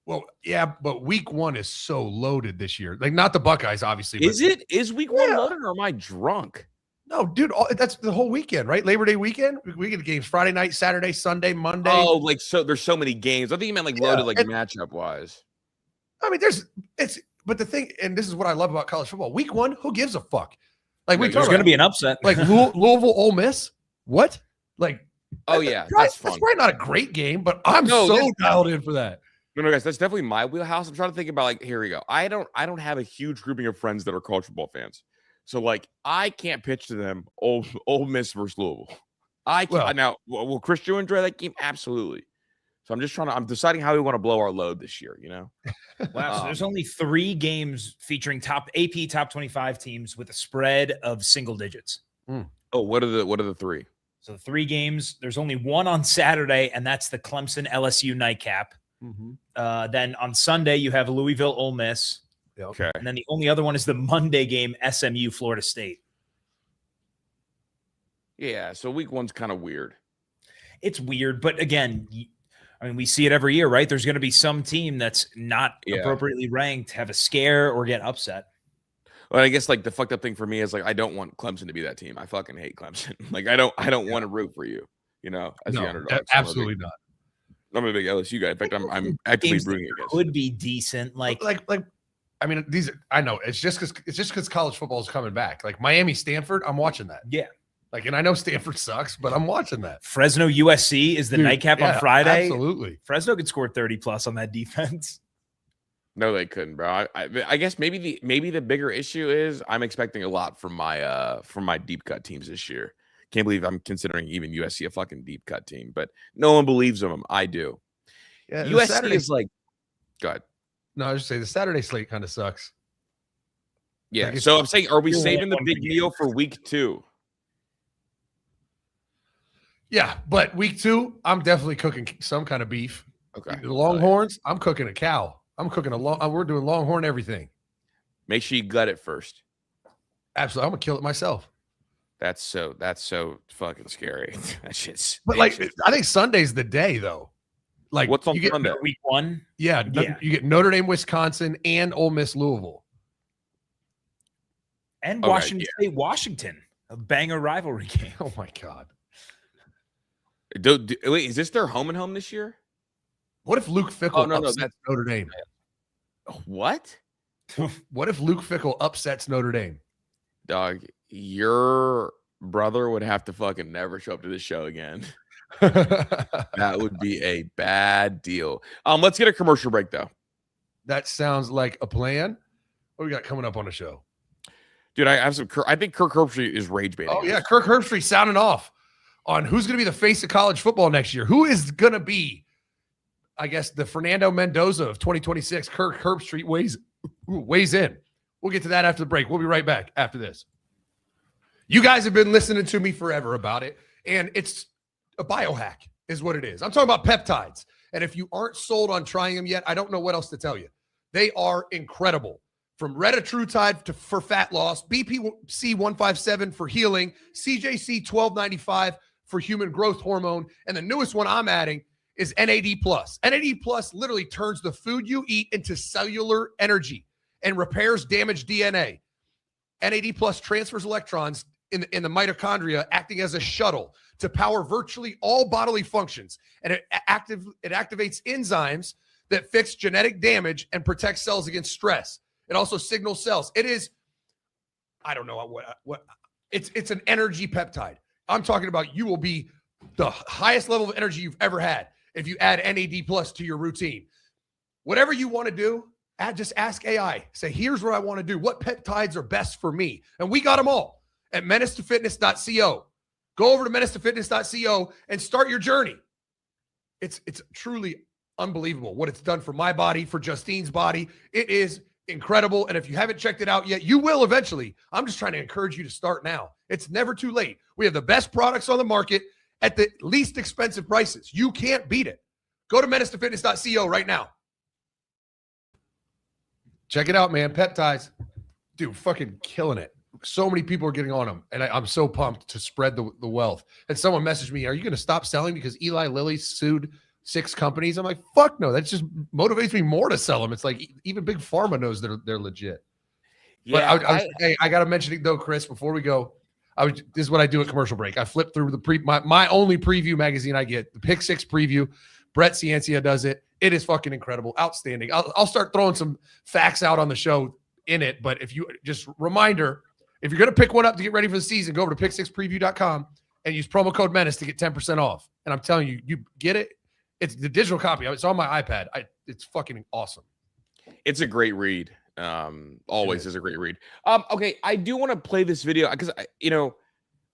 Well, yeah, but week 1 is so loaded this year. Like not the Buckeyes, obviously. Is week 1 loaded or am I drunk? No, dude, that's the whole weekend, right? Labor Day weekend. We get games Friday night, Saturday, Sunday, Monday. Oh, like so there's so many games. I think you meant like loaded like matchup wise. But the thing, and this is what I love about college football. Week 1, who gives a fuck? Like there's going to be an upset. Like Louisville, Ole Miss. What? Like, that's fun. That's probably not a great game, but I'm so dialed in for that. No, guys, that's definitely my wheelhouse. I'm trying to think about like, here we go. I don't have a huge grouping of friends that are college football fans, so like I can't pitch to them Ole Miss versus Louisville. I can't now. Will Chris Joe enjoy that game? Absolutely. So I'm deciding how we want to blow our load this year, Wow. So there's only 3 games featuring AP top 25 teams with a spread of single digits. Oh, what are the 3? So 3 games. There's only one on Saturday, and that's the Clemson LSU nightcap. Mm-hmm. Then on Sunday, you have Louisville Ole Miss. Okay. And then the only other one is the Monday game, SMU Florida State. Yeah. So week 1's kind of weird. It's weird, but again, we see it every year, right? There's going to be some team that's not appropriately ranked, have a scare, or get upset. Well, I guess like the fucked up thing for me is like I don't want Clemson to be that team. I fucking hate Clemson. Like I don't want to root for you, as the underdog. Absolutely not. I'm a big LSU guy. In fact, I'm actively rooting against. Could be decent, I know it's just because college football is coming back. Like Miami, Stanford, I'm watching that. Yeah. And I know Stanford sucks, but I'm watching that. Fresno USC is the nightcap on Friday. Absolutely. Fresno could score 30 plus on that defense. No, they couldn't, bro. I guess maybe the bigger issue is I'm expecting a lot from my deep cut teams this year. Can't believe I'm considering even USC a fucking deep cut team, but no one believes in them. I do. Yeah, USC is like, go ahead. No, I was just saying the Saturday slate kind of sucks. Yeah. Like So I'm saying, are we You're saving the one big game. meal for week 2? Yeah, but week 2, I'm definitely cooking some kind of beef. Okay. The Longhorns, I'm cooking a cow. I'm cooking we're doing Longhorn everything. Make sure you gut it first. Absolutely. I'm gonna kill it myself. That's so fucking scary. That shit's. But like, I think Sunday's the day though. Like, What's on you get Sunday? Week 1. Yeah, Yeah. you get Notre Dame, Wisconsin, and Ole Miss, Louisville. And Okay, Washington State, Washington, a banger rivalry game. Oh my God! Wait, is this their home and home this year? What if Luke Fickle no, upsets that's Notre Dame? What? What if Luke Fickle upsets Notre Dame? Dog, your brother would have to fucking never show up to this show again. That That would be a bad deal. Let's get a commercial break though. sounds like a plan. What we got coming up on the show? Dude, I have some. I think Kirk Herbstreit is rage baiting. Oh yeah, Kirk Herbstreit sounding off on who's going to be the face of college football next year. Who is going to be, I guess, the Fernando Mendoza of 2026? Kirk Herbstreit weighs in. We'll get to that after the break. We'll be right back after this. You guys have been listening to me forever about it, and it's a biohack is what it is. I'm talking about peptides. And if you aren't sold on trying them yet, I don't know what else to tell you. They are incredible. From retatrutide for fat loss, BPC 157 for healing, CJC 1295 for human growth hormone, and the newest one I'm adding is NAD+. NAD+ literally turns the food you eat into cellular energy and repairs damaged DNA. NAD+ transfers electrons in the mitochondria, acting as a shuttle to power virtually all bodily functions. And it activates enzymes that fix genetic damage and protect cells against stress. It also signals cells. It is, I don't know what it's an energy peptide. I'm talking about you will be the highest level of energy you've ever had if you add NAD+ to your routine. Whatever you want to do, just ask AI. Say, here's what I want to do. What peptides are best for me? And we got them all at menacetofitness.co. Go over to menacetofitness.co and start your journey. It's truly unbelievable what it's done for my body, for Justine's body. It is incredible. And if you haven't checked it out yet, you will eventually. I'm just trying to encourage you to start now. It's never too late. We have the best products on the market at the least expensive prices. You can't beat it. Go to menacetofitness.co right now. Check it out, man. Peptides. Dude, fucking killing it. So many people are getting on them, and I'm so pumped to spread the wealth. And someone messaged me, are you going to stop selling because Eli Lilly sued 6 companies? I'm like, fuck no. That just motivates me more to sell them. It's like even Big Pharma knows they're legit. Yeah, But I got to mention it though, Chris, before we go. This is what I do at commercial break. I flip through my only preview magazine I get, the Pick 6 preview. Brett Ciancia does it. It is fucking incredible, outstanding. I'll start throwing some facts out on the show in it. But if you just reminder, if you're going to pick one up to get ready for the season, go over to pick6preview.com and use promo code Menace to get 10% off. And I'm telling you, you get it. It's the digital copy. It's on my iPad. It's fucking awesome. It's a great read. Always is a great read. Okay, I do want to play this video because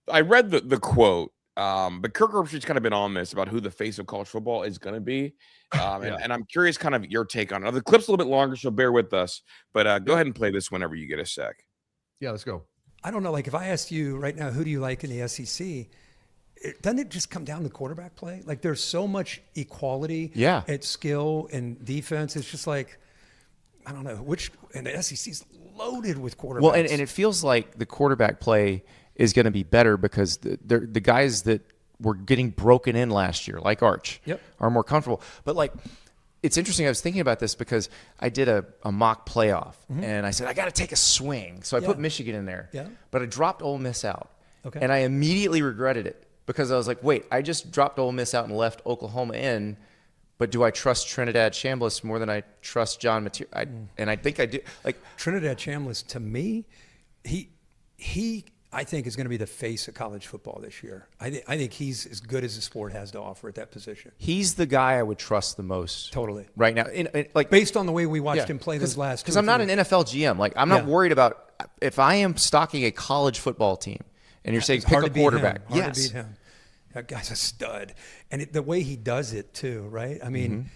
I read the quote. But Kirk Herbstreit's kind of been on this about who the face of college football is going to be. And I'm curious kind of your take on it. Now, the clip's a little bit longer, so bear with us. But go ahead and play this whenever you get a sec. Yeah, let's go. I don't know. Like if I asked you right now, who do you like in the SEC? Doesn't it just come down to quarterback play? Like there's so much equality at skill and defense. It's just like, I don't know and the SEC's loaded with quarterbacks. Well, and it feels like the quarterback play is going to be better because the guys that were getting broken in last year, like Arch, are more comfortable. But like, it's interesting. I was thinking about this because I did a mock playoff, and I said I got to take a swing, so I put Michigan in there. Yeah. But I dropped Ole Miss out, and I immediately regretted it because I was like, wait, I just dropped Ole Miss out and left Oklahoma in. But do I trust Trinidad Chambliss more than I trust John Mateer? And I think I do. Like Trinidad Chambliss, to me, he I think is going to be the face of college football this year. I think he's as good as the sport has to offer at that position. He's the guy I would trust the most. Totally. Right now. Like based on the way we watched him play this last 2 Because I'm not an NFL GM. Like, I'm not worried about if I am stocking a college football team and you're saying pick a quarterback. Hard to beat him. That guy's a stud. And the way he does it too, right? I mean,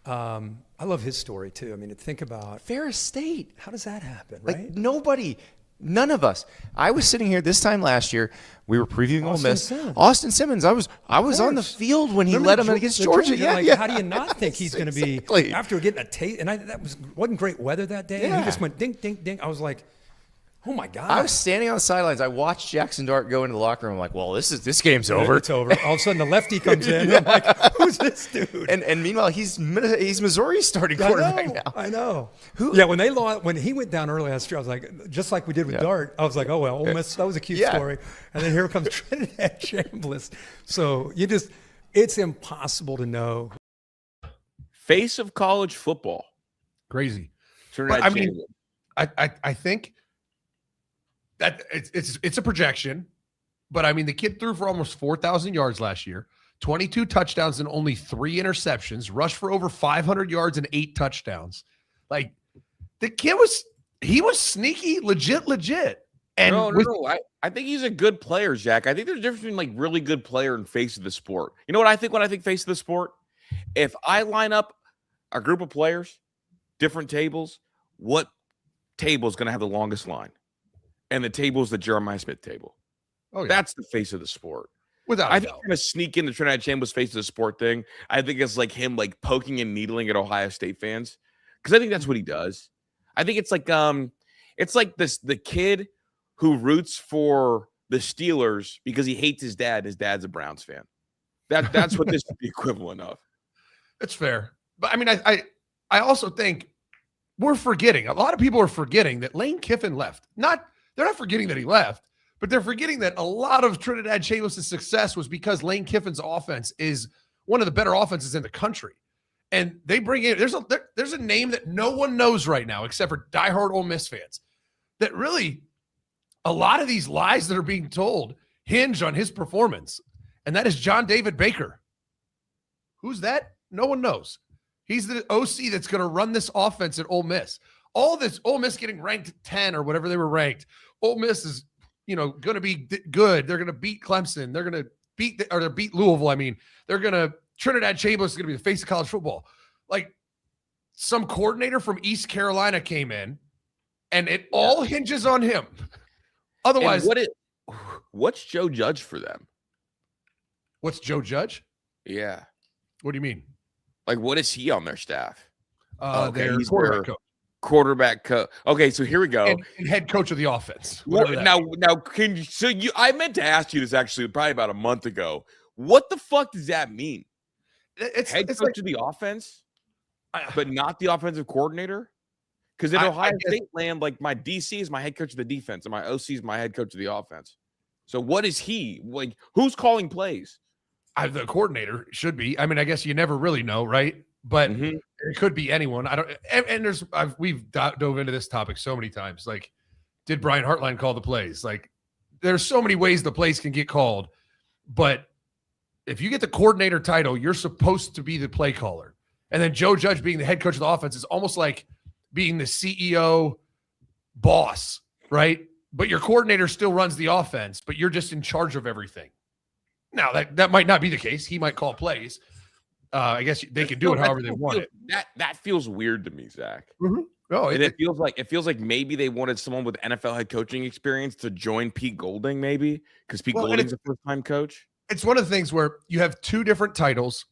I love his story too. I mean, think about Ferris State. How does that happen, right? Like none of us. I was sitting here this time last year. We were previewing Ole Miss. Austin Simmons. I was on the field when he led them against Georgia. How do you not think he's going to be after getting a taste? And that wasn't great weather that day. And he just went ding, ding, ding. I was like, oh my God. I was standing on the sidelines. I watched Jackson Dart go into the locker room. I'm like, well, this game's over. It's over. All of a sudden, the lefty comes in. I'm like, who's this dude? And meanwhile, he's Missouri's starting quarterback now. I know. When he went down early last year, I was like, just like we did with Dart, I was like, oh, well, Ole Miss, that was a cute story. And then here comes Trinidad Chambliss. So it's impossible to know. Face of college football. Crazy. Trinidad Chambliss. I think that it's a projection, but I mean, the kid threw for almost 4,000 yards last year, 22 touchdowns and only 3 interceptions, rushed for over 500 yards and 8 touchdowns. Like, the kid was sneaky, legit. And no. I think he's a good player, Jack. I think there's a difference between like really good player and face of the sport. You know what I think when I think face of the sport? If I line up a group of players, different tables, what table is going to have the longest line? And the table is the Jeremiah Smith table. Oh, yeah. That's the face of the sport. I think we're going to sneak in the Trinidad Chambliss face of the sport thing. I think it's like him like poking and needling at Ohio State fans because I think that's what he does. I think it's like the kid who roots for the Steelers because he hates his dad. His dad's a Browns fan. That's what this is the equivalent of. That's fair. But I mean, I also think we're forgetting. A lot of people are forgetting that Lane Kiffin left. They're not forgetting that he left, but they're forgetting that a lot of Trinidad Chambliss' success was because Lane Kiffin's offense is one of the better offenses in the country. And they bring in, there's a name that no one knows right now except for diehard Ole Miss fans, that really a lot of these lies that are being told hinge on his performance. And that is John David Baker. Who's that? No one knows. He's the OC that's going to run this offense at Ole Miss. All this Ole Miss getting ranked 10 or whatever they were ranked. Ole Miss is, going to be good. They're going to beat Clemson. They're going to beat Louisville. I mean, Trinidad Chambliss is going to be the face of college football. Like, some coordinator from East Carolina came in, and it all hinges on him. Otherwise, what's Joe Judge for them? What's Joe Judge? Yeah. What do you mean? Like, what is he on their staff? He's quarterback coach. Quarterback coach. Okay, so here we go. And head coach of the offense. Now, I meant to ask you this actually probably about a month ago. What the fuck does that mean? It's head coach of the offense, but not the offensive coordinator? Because in Ohio State land, like my DC is my head coach of the defense, and my OC is my head coach of the offense. So what is he? Like, who's calling plays? The coordinator should be. I mean, I guess you never really know, right? But it could be anyone. I don't. And we've dove into this topic so many times. Like, did Brian Hartline call the plays? Like, there's so many ways the plays can get called. But if you get the coordinator title, you're supposed to be the play caller. And then Joe Judge being the head coach of the offense is almost like being the CEO boss, right? But your coordinator still runs the offense, but you're just in charge of everything. Now, that might not be the case. He might call plays. I guess they can do it however they want it. That feels weird to me, Zach. Mm-hmm. Oh, it feels like maybe they wanted someone with NFL head coaching experience to join Pete Golding, maybe because Pete Golding's a first-time coach. It's one of the things where you have two different titles.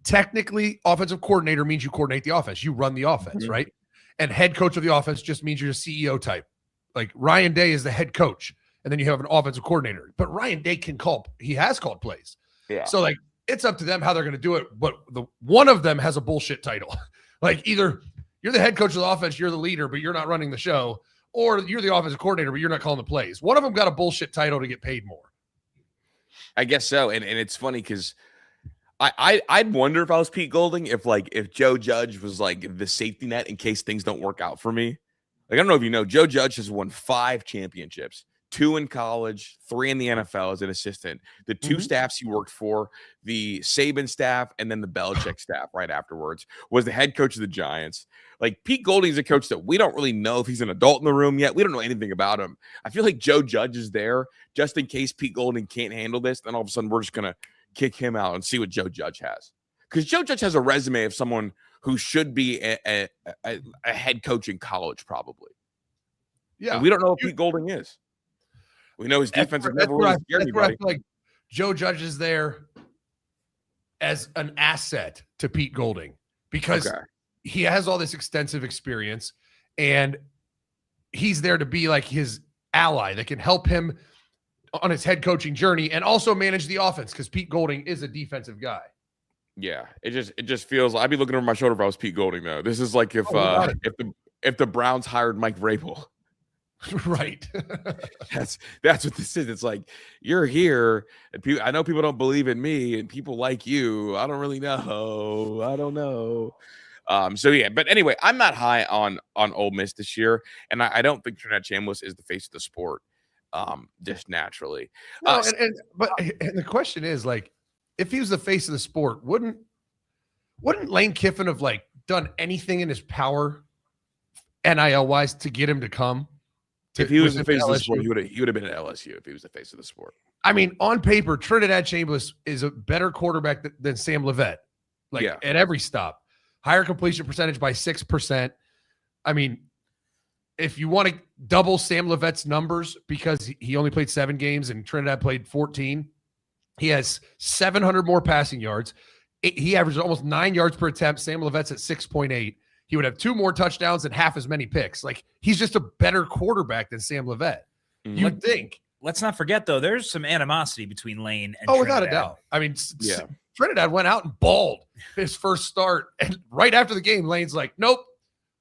Technically, offensive coordinator means you coordinate the offense. You run the offense, right? And head coach of the offense just means you're a CEO type. Like Ryan Day is the head coach, and then you have an offensive coordinator. But Ryan Day he has called plays. Yeah. So like, it's up to them how they're going to do it. But one of them has a bullshit title. Like, either you're the head coach of the offense, you're the leader, but you're not running the show, or you're the offensive coordinator, but you're not calling the plays. One of them got a bullshit title to get paid more. I guess so. And it's funny because I'd wonder if I was Pete Golding, if Joe Judge was like the safety net in case things don't work out for me. Like, I don't know if you know, Joe Judge has won 5 championships. 2 in college, 3 in the NFL as an assistant. The 2 staffs he worked for, the Saban staff and then the Belichick staff right afterwards, was the head coach of the Giants. Like, Pete Golding's a coach that we don't really know if he's an adult in the room yet. We don't know anything about him. I feel like Joe Judge is there just in case Pete Golding can't handle this. Then all of a sudden we're just going to kick him out and see what Joe Judge has. Because Joe Judge has a resume of someone who should be a head coach in college, probably. Yeah. And we don't know what Pete Golding is. We know his defense has never really scared anybody. I feel like Joe Judge is there as an asset to Pete Golding because he has all this extensive experience and he's there to be like his ally that can help him on his head coaching journey and also manage the offense because Pete Golding is a defensive guy. Yeah, it just feels like I'd be looking over my shoulder if I was Pete Golding though. This is like if the Browns hired Mike Vrabel. Right. That's what this is. It's like, you're here and I know people don't believe in me and people like you. I don't really know. I don't know. So yeah, but anyway, I'm not high on Ole Miss this year, and I don't think Trinidad Chambliss is the face of the sport. Just naturally. No, but the question is, like, if he was the face of the sport, wouldn't Lane Kiffin have like done anything in his power NIL wise to get him to come? If he was the face of the sport, he would have been at LSU if he was the face of the sport. I mean, on paper, Trinidad Chambliss is a better quarterback than Sam Levet. Like at every stop. Higher completion percentage by 6%. I mean, if you want to double Sam Levet's numbers because he only played 7 games and Trinidad played 14, he has 700 more passing yards. He averages almost 9 yards per attempt. Sam Levet's at 6.8. He would have 2 more touchdowns and half as many picks. Like, he's just a better quarterback than Sam Levet. You'd think. Let's not forget, though, there's some animosity between Lane and Trinidad. Without a doubt. I mean, Trinidad went out and balled his first start. And right after the game, Lane's like, nope,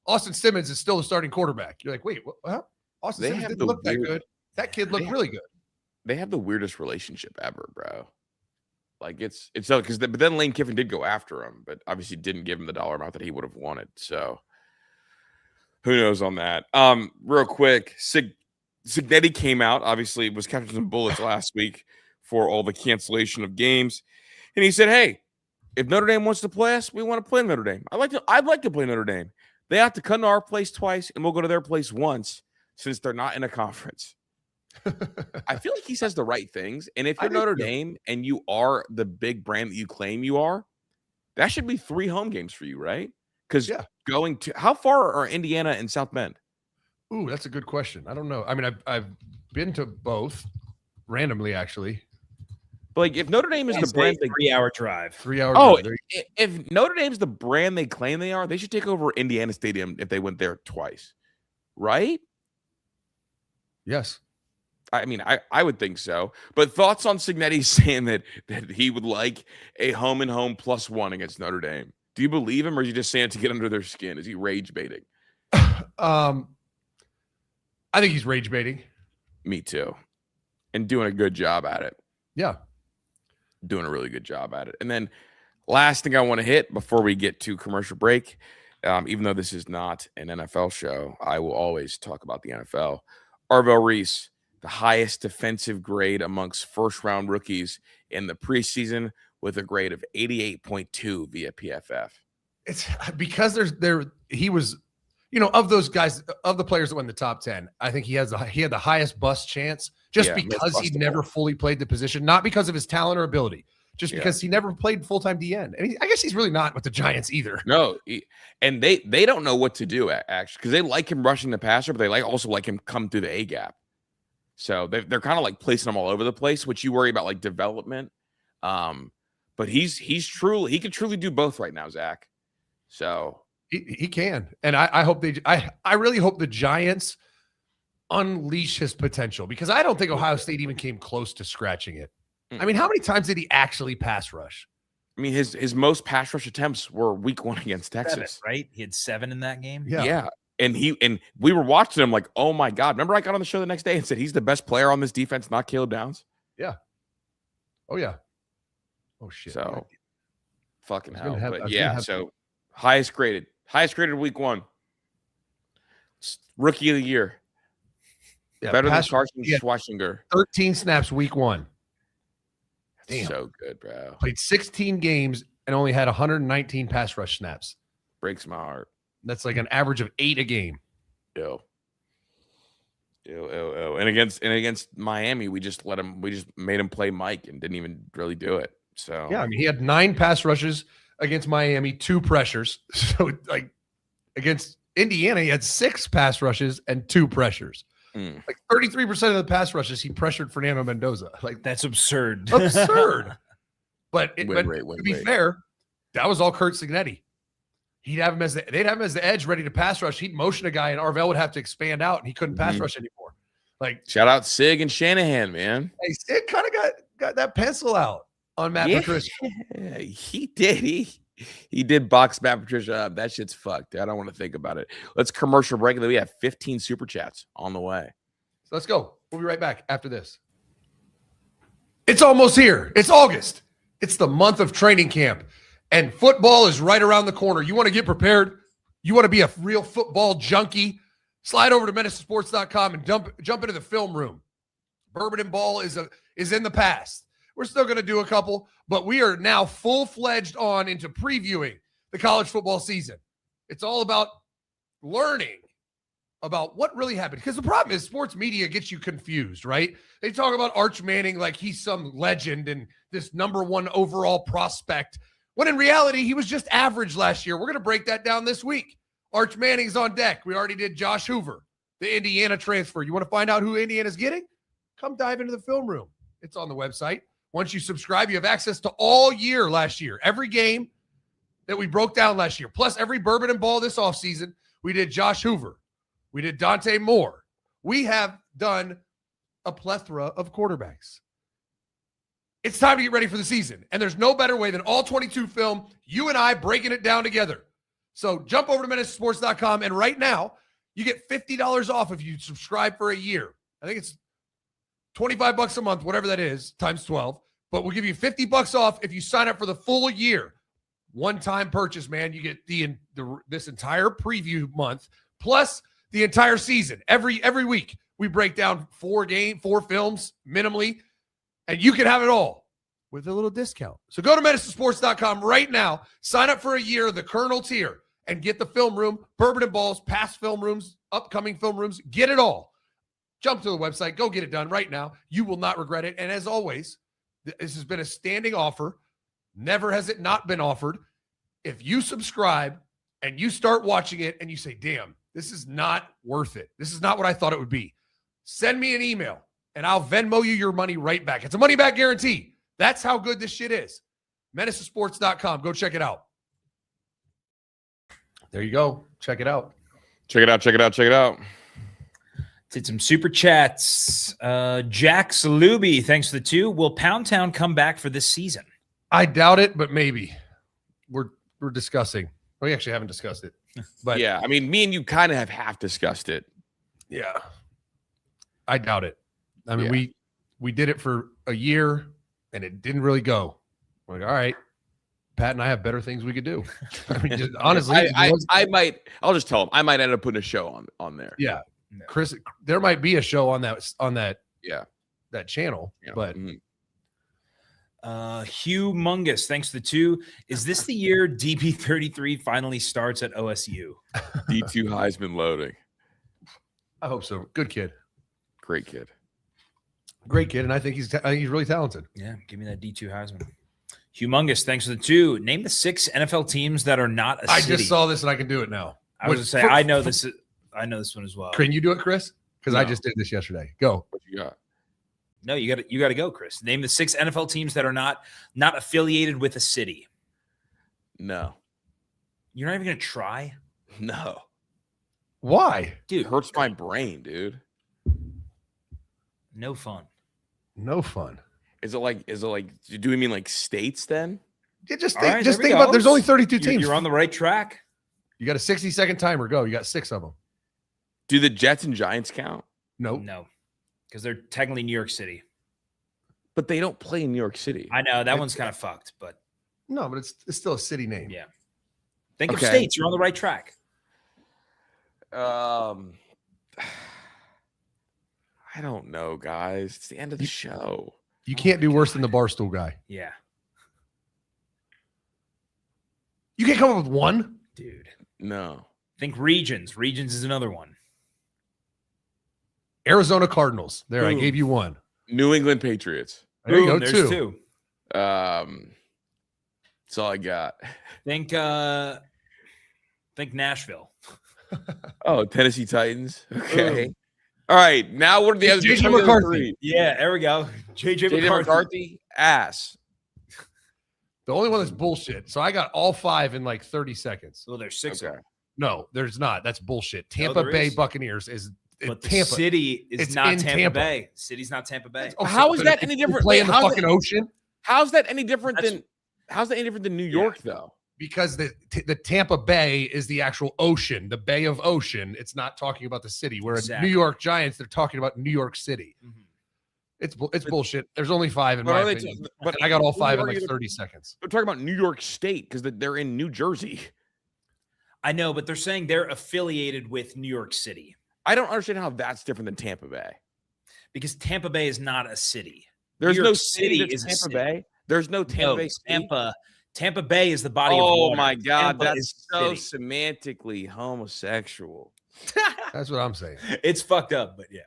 Austin Simmons is still the starting quarterback. You're like, wait, what? Austin Simmons didn't look that good. That kid looked really good. They have the weirdest relationship ever, bro. Like, it's so because but then Lane Kiffin did go after him, but obviously didn't give him the dollar amount that he would have wanted. So who knows on that? Real quick, Cignetti came out, obviously was catching some bullets last week for all the cancellation of games. And he said, hey, if Notre Dame wants to play us, we want to play Notre Dame. I'd like to play Notre Dame. They have to come to our place twice, and we'll go to their place once since they're not in a conference. I feel like he says the right things. And if you're Notre Dame and you are the big brand that you claim you are, that should be 3 home games for you, right? Because going to – how far are Indiana and South Bend? Ooh, that's a good question. I don't know. I mean, I've been to both randomly, actually. But like, if Notre Dame is the brand, 3-hour drive. 3 hours. Oh, if Notre Dame's the brand they claim they are, they should take over Indiana Stadium if they went there twice, right? Yes. I mean, I would think so. But thoughts on Cignetti saying that he would like a home and home +1 against Notre Dame? Do you believe him, or is he just saying it to get under their skin? Is he rage baiting? I think he's rage baiting. Me too. And doing a good job at it. Yeah. Doing a really good job at it. And then last thing I want to hit before we get to commercial break, even though this is not an NFL show, I will always talk about the NFL. Arvell Reese, the highest defensive grade amongst first-round rookies in the preseason with a grade of 88.2 via PFF. It's because he was, of those guys, of the players that went in the top 10, I think he had the highest bust chance just because he never fully played the position, not because of his talent or ability, just because he never played full-time DN. And I guess he's really not with the Giants either. No, and they don't know what to do, actually, because they like him rushing the passer, but they also like him come through the A-gap. So they're kind of like placing him all over the place, which you worry about like development. But he can truly do both right now, Zach. So he can. And I really hope the Giants unleash his potential, because I don't think Ohio State even came close to scratching it. I mean, how many times did he actually pass rush? I mean, his most pass rush attempts were week 1 against Texas. 7, right? He had 7 in that game. Yeah. And we were watching him like, oh my God. Remember I got on the show the next day and said he's the best player on this defense, not Caleb Downs? Yeah. Oh, yeah. Oh, shit. So, fucking hell. But yeah, so highest graded week 1. Rookie of the year. Yeah, Better than pass- Carson yeah. Schwarzenegger. 13 snaps week 1. Damn. So good, bro. Played 16 games and only had 119 pass rush snaps. Breaks my heart. That's like an average of 8 a game. Ew. And against Miami, we just made him play Mike and didn't even really do it. So Yeah, I mean, he had 9 pass rushes against Miami, 2 pressures. So like against Indiana, he had 6 pass rushes and 2 pressures. Like 33% of the pass rushes, he pressured Fernando Mendoza. Like That's absurd. absurd. But Win rate. to be fair, that was all Kurt Signetti. They'd have him as the edge ready to pass rush. He'd motion a guy and Arvell would have to expand out and he couldn't pass rush anymore. Like shout out Sig and Shanahan, man. hey, Sid kind of got that pencil out on Matt Patricia. Yeah, he did. He did box Matt Patricia up. That shit's fucked. I don't want to think about it. Let's commercial break. We have 15 super chats on the way. So let's go. We'll be right back after this. It's almost here. It's August. It's the month of training camp, and football is right around the corner. You want to get prepared? You want to be a real football junkie? Slide over to menacesports.com and jump into the film room. Bourbon and Ball is in the past. We're still going to do a couple, but we are now full-fledged on into previewing the college football season. It's all about learning about what really happened. Because the problem is sports media gets you confused, right? They talk about Arch Manning like he's some legend and this number 1 overall prospect, when in reality, he was just average last year. We're going to break that down this week. Arch Manning's on deck. We already did Josh Hoover, the Indiana transfer. You want to find out who Indiana's getting? Come dive into the film room. It's on the website. Once you subscribe, you have access to all year last year. Every game that we broke down last year, plus every Bourbon and Ball this offseason. We did Josh Hoover. We did Dante Moore. We have done a plethora of quarterbacks. It's time to get ready for the season. And there's no better way than all 22 film, you and I breaking it down together. So jump over to menacesports.com. And right now, you get $50 off if you subscribe for a year. I think it's $25 a month, whatever that is, times 12. But we'll give you $50 off if you sign up for the full year. One-time purchase, man. You get this entire preview month, plus the entire season. Every week, we break down 4 films minimally, and you can have it all with a little discount. So go to menacesports.com right now, sign up for a year of the Colonel tier, and get the film room, Bourbon and Balls, past film rooms, upcoming film rooms. Get it all. Jump to the website. Go get it done right now. You will not regret it. And as always, this has been a standing offer. Never has it not been offered. If you subscribe and you start watching it and you say, damn, this is not worth it. This is not what I thought it would be. Send me an email and I'll Venmo you your money right back. It's a money back guarantee. That's how good this shit is. menacesports.com. Go check it out. There you go. Check it out. Check it out. Did some super chats. Jack Salubi, thanks for the 2. Will Pound Town come back for this season? I doubt it, but maybe. We're discussing. We actually haven't discussed it. But yeah, I mean, me and you kind of have half discussed it. Yeah. I doubt it. I mean, we did it for a year and it didn't really go. We're like, all right, Pat and I have better things we could do. I mean, just, honestly, I'll just tell him I might end up putting a show on there. Yeah. No. Chris, there might be a show on that that channel, but Humongous, thanks to the 2. Is this the year DB33 finally starts at OSU? D2 Heisman loading. I hope so. Good kid. Great kid. And I think he's really talented. Yeah, give me that D2 Heisman. Humongous, thanks for the 2. Name the 6 NFL teams that are not a city. I just saw this and I can do it now. I was going to say, I know this one as well. Can you do it, Chris? Because I just did this yesterday. Go. What you got? No, you got to go, Chris. Name the 6 NFL teams that are not affiliated with a city. No. You're not even going to try? No. Why? Dude, it hurts my brain, dude. No fun. Is it like do we mean like states then? Yeah, just think about there's only 32 teams. You're on the right track. You got a 60-second timer. Go. You got 6 of them. Do the Jets and Giants count? Nope. No. Because they're technically New York City. But they don't play in New York City. I know. That one's kind of fucked, but. No, but it's still a city name. Yeah. Think of states. You're on the right track. I don't know, guys. It's the end of the show. You can't do worse than the Barstool guy. Yeah. You can't come up with one? Dude. No. Think regions. Regions is another one. Arizona Cardinals. There, Boom. I gave you one. New England Patriots. There you go, There's two. That's all I got. Think Nashville. Oh, Tennessee Titans. Okay. All right. Now what are the other JJ the other McCarthy. three? Yeah, there we go. JJ JJ McCarthy, ass. The only one that's bullshit. So I got all 5 in like 30 seconds. Well, there's 6 of Okay. them. No, there's not. That's bullshit. Tampa there Bay is. Buccaneers is But the Tampa. city is It's not in Tampa, Tampa. Bay. City's not Tampa Bay. Oh, How is but that if any you different? Play in the How's fucking that- ocean How's that any different That's- than? How's that any different than New York though? because the Tampa Bay is the actual ocean, the Bay of Ocean. It's not talking about the city. Where Exactly. New York Giants, they're talking about New York City. Mhm. It's bullshit. There's only 5 in But my are they opinion. but I got all who 5 in are like you- 30 seconds. They're talking about New York State because they're in New Jersey. I know, but they're saying they're affiliated with New York City I don't understand how that's different than Tampa Bay. because Tampa Bay is not a city. There's New no York city City that's is a Tampa city. Bay. There's no Tampa No, Bay. City? Tampa Bay is the body of Oh water. my God, Tampa that's is so city. semantically homosexual. That's what I'm saying. It's fucked up, but yeah.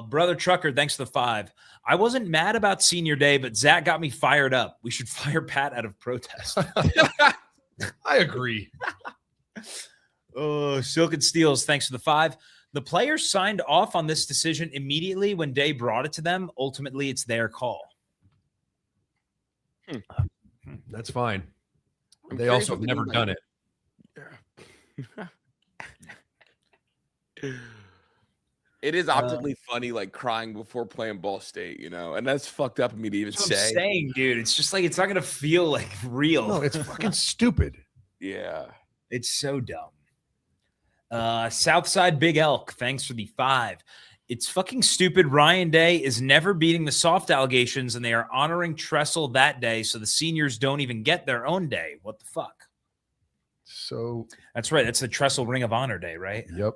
Brother Trucker, thanks for the 5. I wasn't mad about senior day, but Zach got me fired up. We should fire Pat out of protest. I agree. Silk and Steels, thanks for the 5. The players signed off on this decision immediately when Day brought it to them. Ultimately, it's their call. That's fine. I'm They curious also what have the never new- done it. It is optically funny, like crying before playing Ball State, and that's fucked up of me to even That's what I'm say. saying, dude. It's just like it's not going to feel like real. No, it's fucking stupid. Yeah. It's so dumb. Southside Big Elk, thanks for the 5. It's fucking stupid. Ryan Day is never beating the soft allegations, and they are honoring Tressel that day, so the seniors don't even get their own day. What the fuck? So That's right. That's the Tressel Ring of Honor Day, right? yep.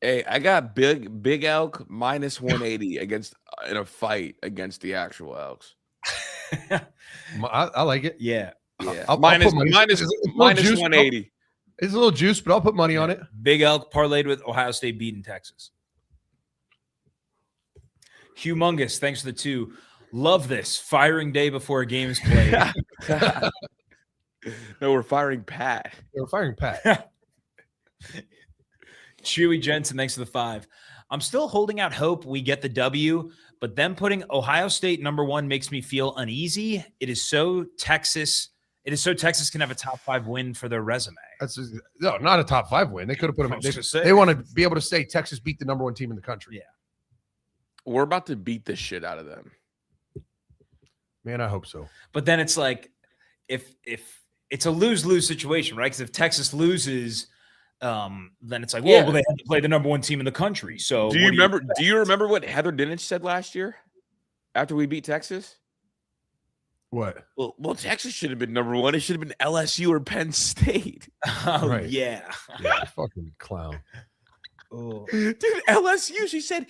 Hey, I got Big Elk minus 180 in a fight against the actual Elks. I like it. Yeah. Yeah. I'll minus put money- minus Is it a little minus juice? 180. It's a little juice, but I'll put money on it. Big Elk parlayed with Ohio State beating Texas. Humongous, thanks for the 2. Love this. Firing day before a game is played. No, we're firing Pat. They're firing Pat. Chewy Jensen, thanks for the 5. I'm still holding out hope we get the W, but them putting Ohio State number 1 makes me feel uneasy. It is so Texas can have a top 5 win for their resume. That's no, not a top 5 win. They could have put them. I was gonna say. They want to be able to say Texas beat the number 1 team in the country. Yeah. We're about to beat the shit out of them. Man, I hope so. But then it's like if it's a lose-lose situation, right? Because if Texas loses, then it's like, well, Yeah. they had to play the number 1 team in the country. So Do you remember what Heather Dinich said last year after we beat Texas? What? Well, Texas should have been number 1. It should have been LSU or Penn State. Oh, Right. yeah. Yeah, fucking clown. Oh. Dude, LSU, she said,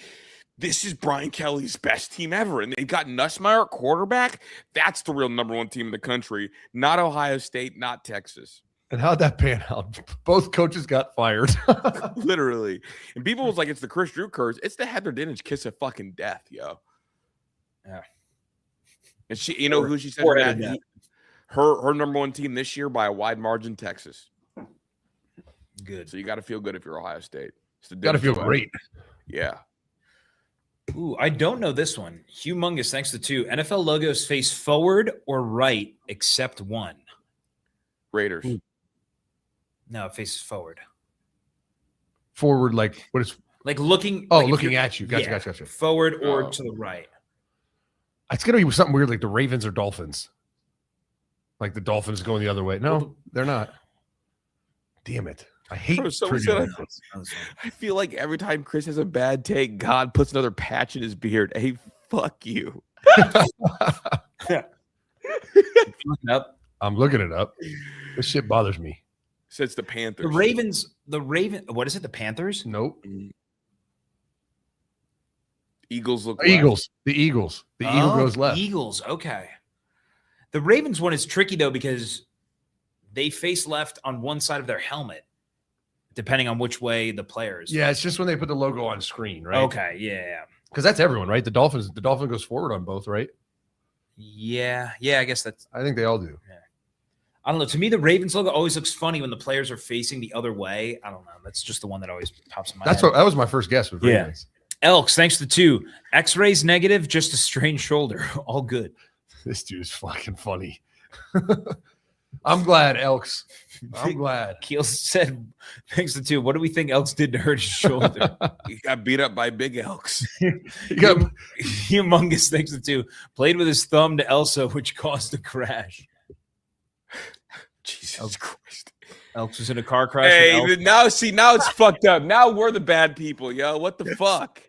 this is Brian Kelly's best team ever. And they got Nussmeier at quarterback. That's the real number 1 team in the country. Not Ohio State, not Texas. And how'd that pan out? Both coaches got fired. Literally. And people was like, it's the Chris Drew curse. It's the Heather Dinich kiss of fucking death, yo. Yeah. And she, you know who she said Four-headed that? death. Her number 1 team this year by a wide margin, Texas. Good. So you got to feel good if you're Ohio State. Got to feel great. Yeah. Ooh, I don't know this one. Humongous, thanks to 2. NFL logos face forward or right, except one. Raiders. Ooh. No, it faces forward. Forward, like what is? Like looking. Oh, like if looking you're- at you. Gotcha, yeah, gotcha, gotcha. Forward or Oh. to the right. It's gonna be something weird, like the Ravens or Dolphins. Like the Dolphins going the other way. No, they're not. Damn it! I hate. Bro, someone trivia. said I feel like every time Chris has a bad take, God puts another patch in his beard. Hey, fuck you. Up. I'm looking it up. This shit bothers me. Says the Panthers. The Raven. What is it? The Panthers? Nope. Eagles look Eagles. The Eagles. The Eagle goes left. Eagles. Okay. The Ravens one is tricky though because they face left on one side of their helmet, depending on which way the players. Yeah, it's just when they put the logo on screen, right? Okay. Yeah. Because that's everyone, right? The Dolphin goes forward on both, right? Yeah. Yeah. I guess that's. I think they all do. Yeah. I don't know. To me, the Ravens logo always looks funny when the players are facing the other way. I don't know. That's just the one that always pops in my head. That was my first guess with Ravens. Elks, thanks to 2. X-rays negative, just a strained shoulder. All good. This dude's fucking funny. I'm glad, Elks. I'm glad. Keel said, thanks to 2. What do we think Elks did to hurt his shoulder? He got beat up by big Elks. Humongous, thanks to 2. Played with his thumb to Elsa, which caused a crash. Jesus Christ. Elks was in a car crash. Hey, now it's fucked up. Now we're the bad people, yo. What the fuck?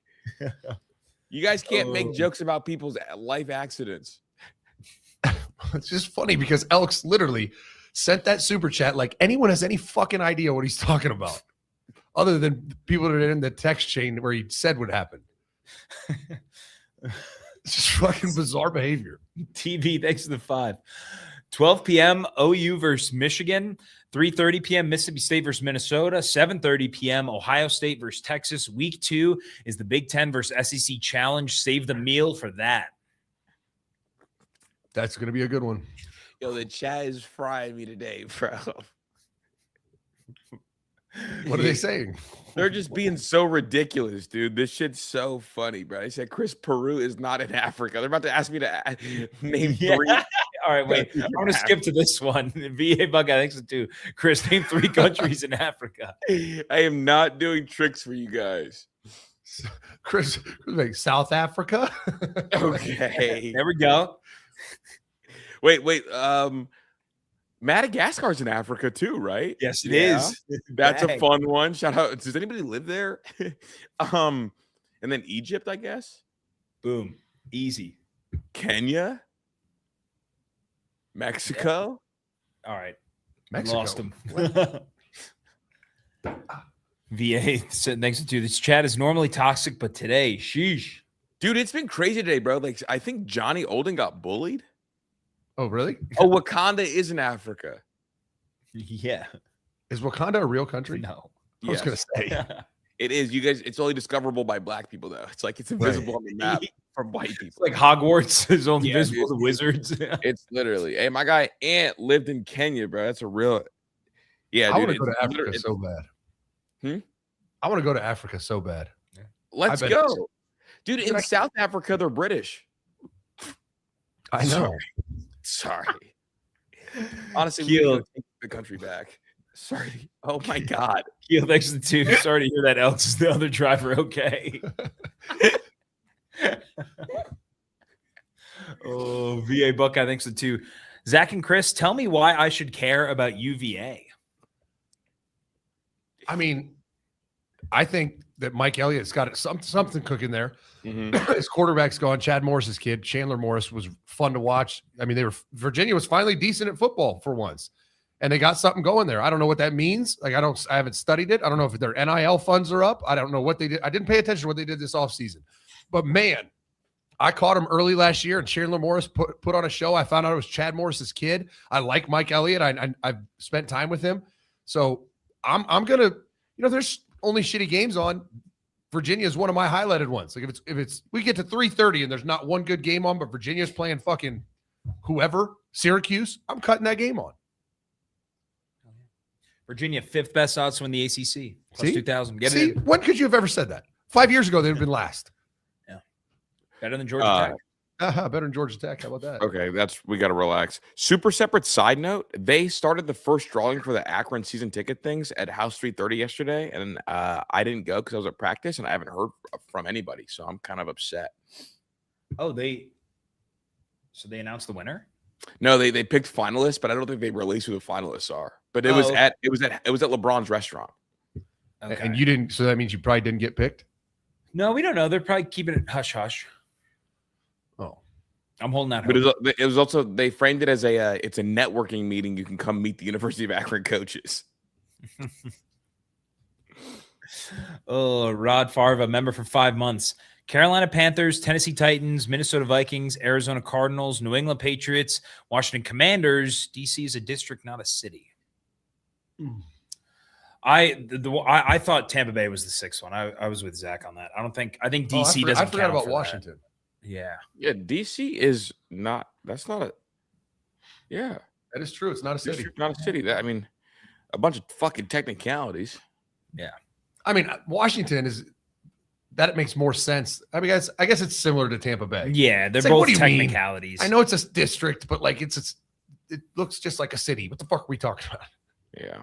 You guys can't make jokes about people's life accidents. It's just funny because Elks literally sent that super chat like anyone has any fucking idea what he's talking about, other than people that are in the text chain where he said what happened. It's just fucking bizarre behavior. TV, thanks to the 5. 12 p.m. OU versus Michigan. 3:30 p.m. Mississippi State versus Minnesota. 7:30 p.m. Ohio State versus Texas. Week 2 is the Big Ten versus SEC Challenge. Save the meal for that. That's going to be a good one. Yo, the chat is frying me today, bro. What are they saying? They're just being so ridiculous, dude. This shit's so funny, bro. I said Chris Peru is not in Africa. They're about to ask me to name 3. All right, wait. I'm going to skip to this one. VA Buckeye, thanks to 2. Chris, name 3 countries in Africa. I am not doing tricks for you guys. Chris, like South Africa? Okay. There we go. Wait. Madagascar's in Africa too, right? Yes, it is. That's a fun one. Shout out. Does anybody live there? And then Egypt, I guess. Boom. Easy. Kenya. Mexico. All right. Mexico. Lost him. VA said, thanks to 2. This chat is normally toxic, but today, sheesh. Dude, it's been crazy today, bro. Like, I think Johnny Olden got bullied. Oh, really? Oh, Wakanda is in Africa. Yeah. Is Wakanda a real country? No. I was going to say. It is. You guys, it's only discoverable by black people, though. It's like it's invisible on the map from white people. It's like Hogwarts is only visible to wizards. It's literally. Hey, my guy Ant lived in Kenya, bro. That's a real. Yeah, I dude, want to go to Africa so bad. I want to go to Africa so bad. Let's go. Dude, in South Africa, they're British. I know. Sorry. Honestly, we need to take the country back. Sorry. Oh, my God. Keel, thanks to 2. Sorry to hear that Elks is the other driver. Okay. Oh, VA Buckeye, thanks to 2. Zach and Chris, tell me why I should care about UVA. I mean, I think that Mike Elliott's got something cooking there. Mm-hmm. His quarterback's gone. Chad Morris's kid, Chandler Morris, was fun to watch. I mean, Virginia was finally decent at football for once, and they got something going there. I don't know what that means. Like, I haven't studied it. I don't know if their NIL funds are up. I don't know what they did. I didn't pay attention to what they did this offseason. But man, I caught him early last year, and Chandler Morris put on a show. I found out it was Chad Morris's kid. I like Mike Elliott. I've spent time with him, so I'm gonna. There's only shitty games on. Virginia is one of my highlighted ones. Like if it's we get to 3:30 and there's not one good game on, but Virginia's playing fucking whoever, Syracuse, I'm cutting that game on. Virginia, 5th best odds to win the ACC. Plus 2,000. When could you have ever said that? 5 years ago, they'd have been last. Yeah. Better than Georgia Tech. Better than Georgia Tech. How about that? Okay, we got to relax. Super separate side note: they started the first drawing for the Akron season ticket things at House 330 yesterday, and I didn't go because I was at practice, and I haven't heard from anybody, so I'm kind of upset. Oh, they announced the winner? No, they picked finalists, but I don't think they released who the finalists are. But it was at LeBron's restaurant. Okay. And you didn't. So that means you probably didn't get picked. No, we don't know. They're probably keeping it hush hush. Oh, I'm holding out hope. But it was also, they framed it as it's a networking meeting. You can come meet the University of Akron coaches. Oh, Rod Favre, a member for 5 months. Carolina Panthers, Tennessee Titans, Minnesota Vikings, Arizona Cardinals, New England Patriots, Washington Commanders. DC is a district, not a city. I thought Tampa Bay was the sixth one. I was with Zach on that. I think DC doesn't. I forgot count about for Washington. That. Yeah. Yeah, DC is not. That's not a. Yeah, that is true. It's not a city. District, not a city. That I mean, a bunch of fucking technicalities. Yeah. I mean, Washington is. That makes more sense. I mean, I guess it's similar to Tampa Bay. Yeah, they're like, both what do you mean? technicalities. I know it's a district, but like it looks just like a city. What the fuck are we talking about? Yeah.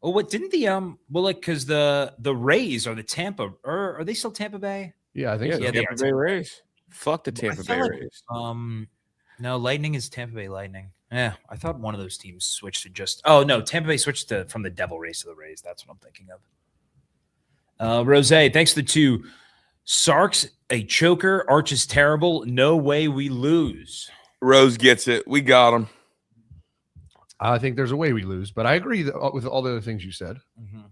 Oh, what didn't the because the Rays are the Tampa or are they still Tampa Bay? Yeah, I think so. Yeah, Tampa Bay Rays. Fuck the Tampa Bay Rays. No, Lightning is Tampa Bay Lightning. Yeah, I thought one of those teams switched to just. Oh no, Tampa Bay switched from the Devil Rays to the Rays. That's what I'm thinking of. Rose, thanks to the 2. Sark's a choker. Arch is terrible. No way we lose. Rose gets it. We got him. I think there's a way we lose, but I agree with all the other things you said. Mm-hmm.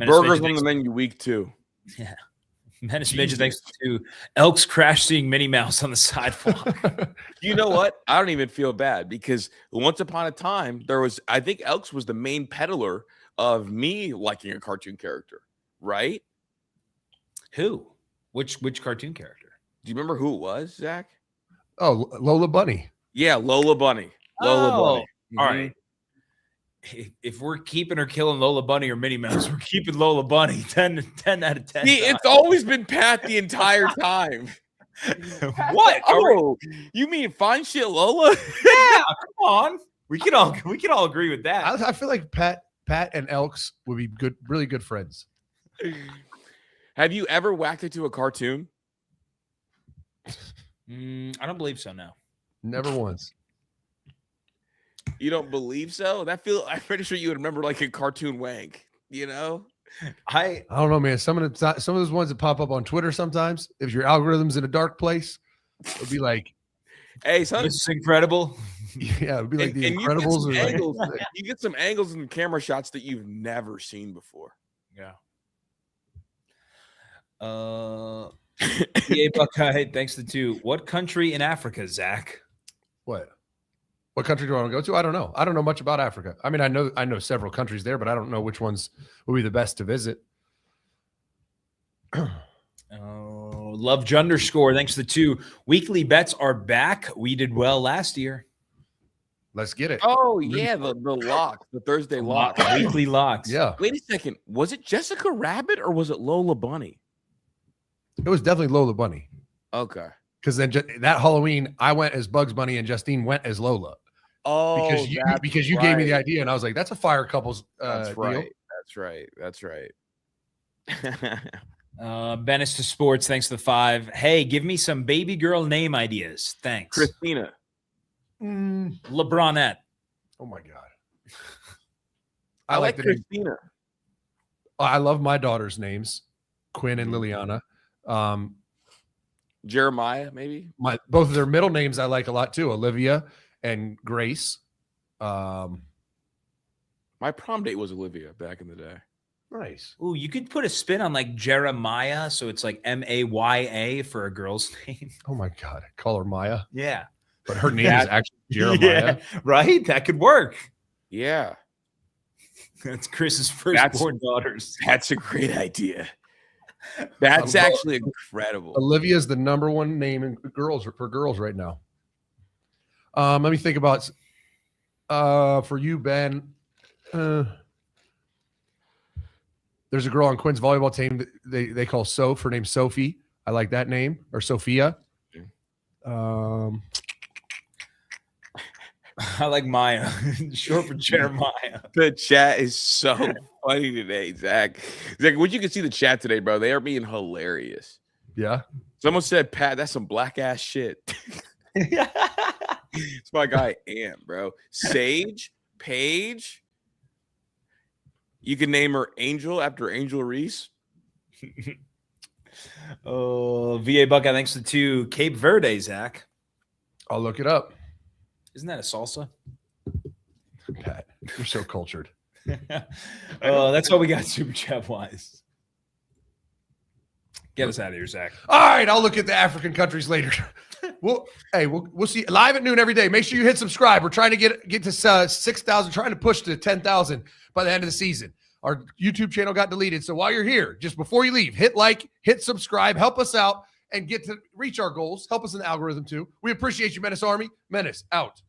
Burgers on the menu week 2. Yeah. Menace Midget, thanks to Elks crash seeing Minnie Mouse on the sidewalk. You know what? I don't even feel bad because once upon a time, I think Elks was the main peddler of me liking a cartoon character, right? Who? Which cartoon character? Do you remember who it was, Zach? Oh, Lola Bunny. Yeah, Lola Bunny. Lola Bunny. All right. If we're keeping or killing Lola Bunny or Minnie Mouse, we're keeping Lola Bunny 10 out of 10. See, it's always been Pat the entire time. What? Oh, you mean fine shit Lola? Yeah, come on. We can all agree with that. I feel like Pat and Elks would be really good friends. Have you ever whacked it to a cartoon? I don't believe so. No, never once. You don't believe so? I'm pretty sure you would remember like a cartoon wank. You know, I don't know, man. Some of those ones that pop up on Twitter sometimes, if your algorithm's in a dark place, it'll be like, "Hey, son, this is incredible." Yeah, it'd be like The Incredibles. You get some angles and camera shots that you've never seen before. Yeah. EA Buckeye, thanks to 2. What country in Africa, Zach? What country do I want to go to? I don't know. I don't know much about Africa. I mean, I know several countries there, but I don't know which ones will be the best to visit. Love Junderscore, thanks to the 2. Weekly bets are back. We did well last year. Let's get it. Oh yeah, the lock, the Thursday lock, weekly locks. Yeah. Wait a second. Was it Jessica Rabbit or was it Lola Bunny? It was definitely Lola Bunny. Okay. Because then that Halloween, I went as Bugs Bunny and Justine went as Lola. Oh, because you gave me the idea, and I was like, "That's a fire couples." That's right. Deal. That's right. Menace to Sports, thanks to the 5. Hey, give me some baby girl name ideas. Thanks. Christina. LeBronette. Oh my god. I like Christina. I love my daughter's names, Quinn and Liliana. Jeremiah, maybe. Both of their middle names I like a lot too, Olivia and Grace. My prom date was Olivia back in the day. Nice. Ooh, you could put a spin on like Jeremiah, so it's like Maya for a girl's name. Oh my god, call her Maya. Yeah, but her name is actually Jeremiah. Yeah, right? That could work. Yeah, that's Chris's firstborn daughters. That's a great idea. That's actually incredible. Olivia is the number 1 name in girls for girls right now. Let me think about for you, Ben. There's a girl on Quinn's volleyball team that they call Soph. Her name's Sophie. I like that name, or Sophia. I like Maya, short for Jeremiah. The chat is so funny today, Zach. Zach, what you can see the chat today, bro? They are being hilarious. Yeah. Someone said, Pat, that's some black ass shit. It's my guy Ant, bro. Sage, Paige. You can name her Angel after Angel Reese. VA Buckeye, thanks to 2. Cape Verde, Zach. I'll look it up. Isn't that a salsa? Pat, you're so cultured. That's all we got super chat wise. Get us out of here, Zach. All right, I'll look at the African countries later. We'll see live at noon every day. Make sure you hit subscribe. We're trying to get to 6,000, trying to push to 10,000 by the end of the season. Our YouTube channel got deleted, so while you're here, just before you leave, hit like, hit subscribe, help us out, and get to reach our goals. Help us in the algorithm too. We appreciate you, Menace Army. Menace out.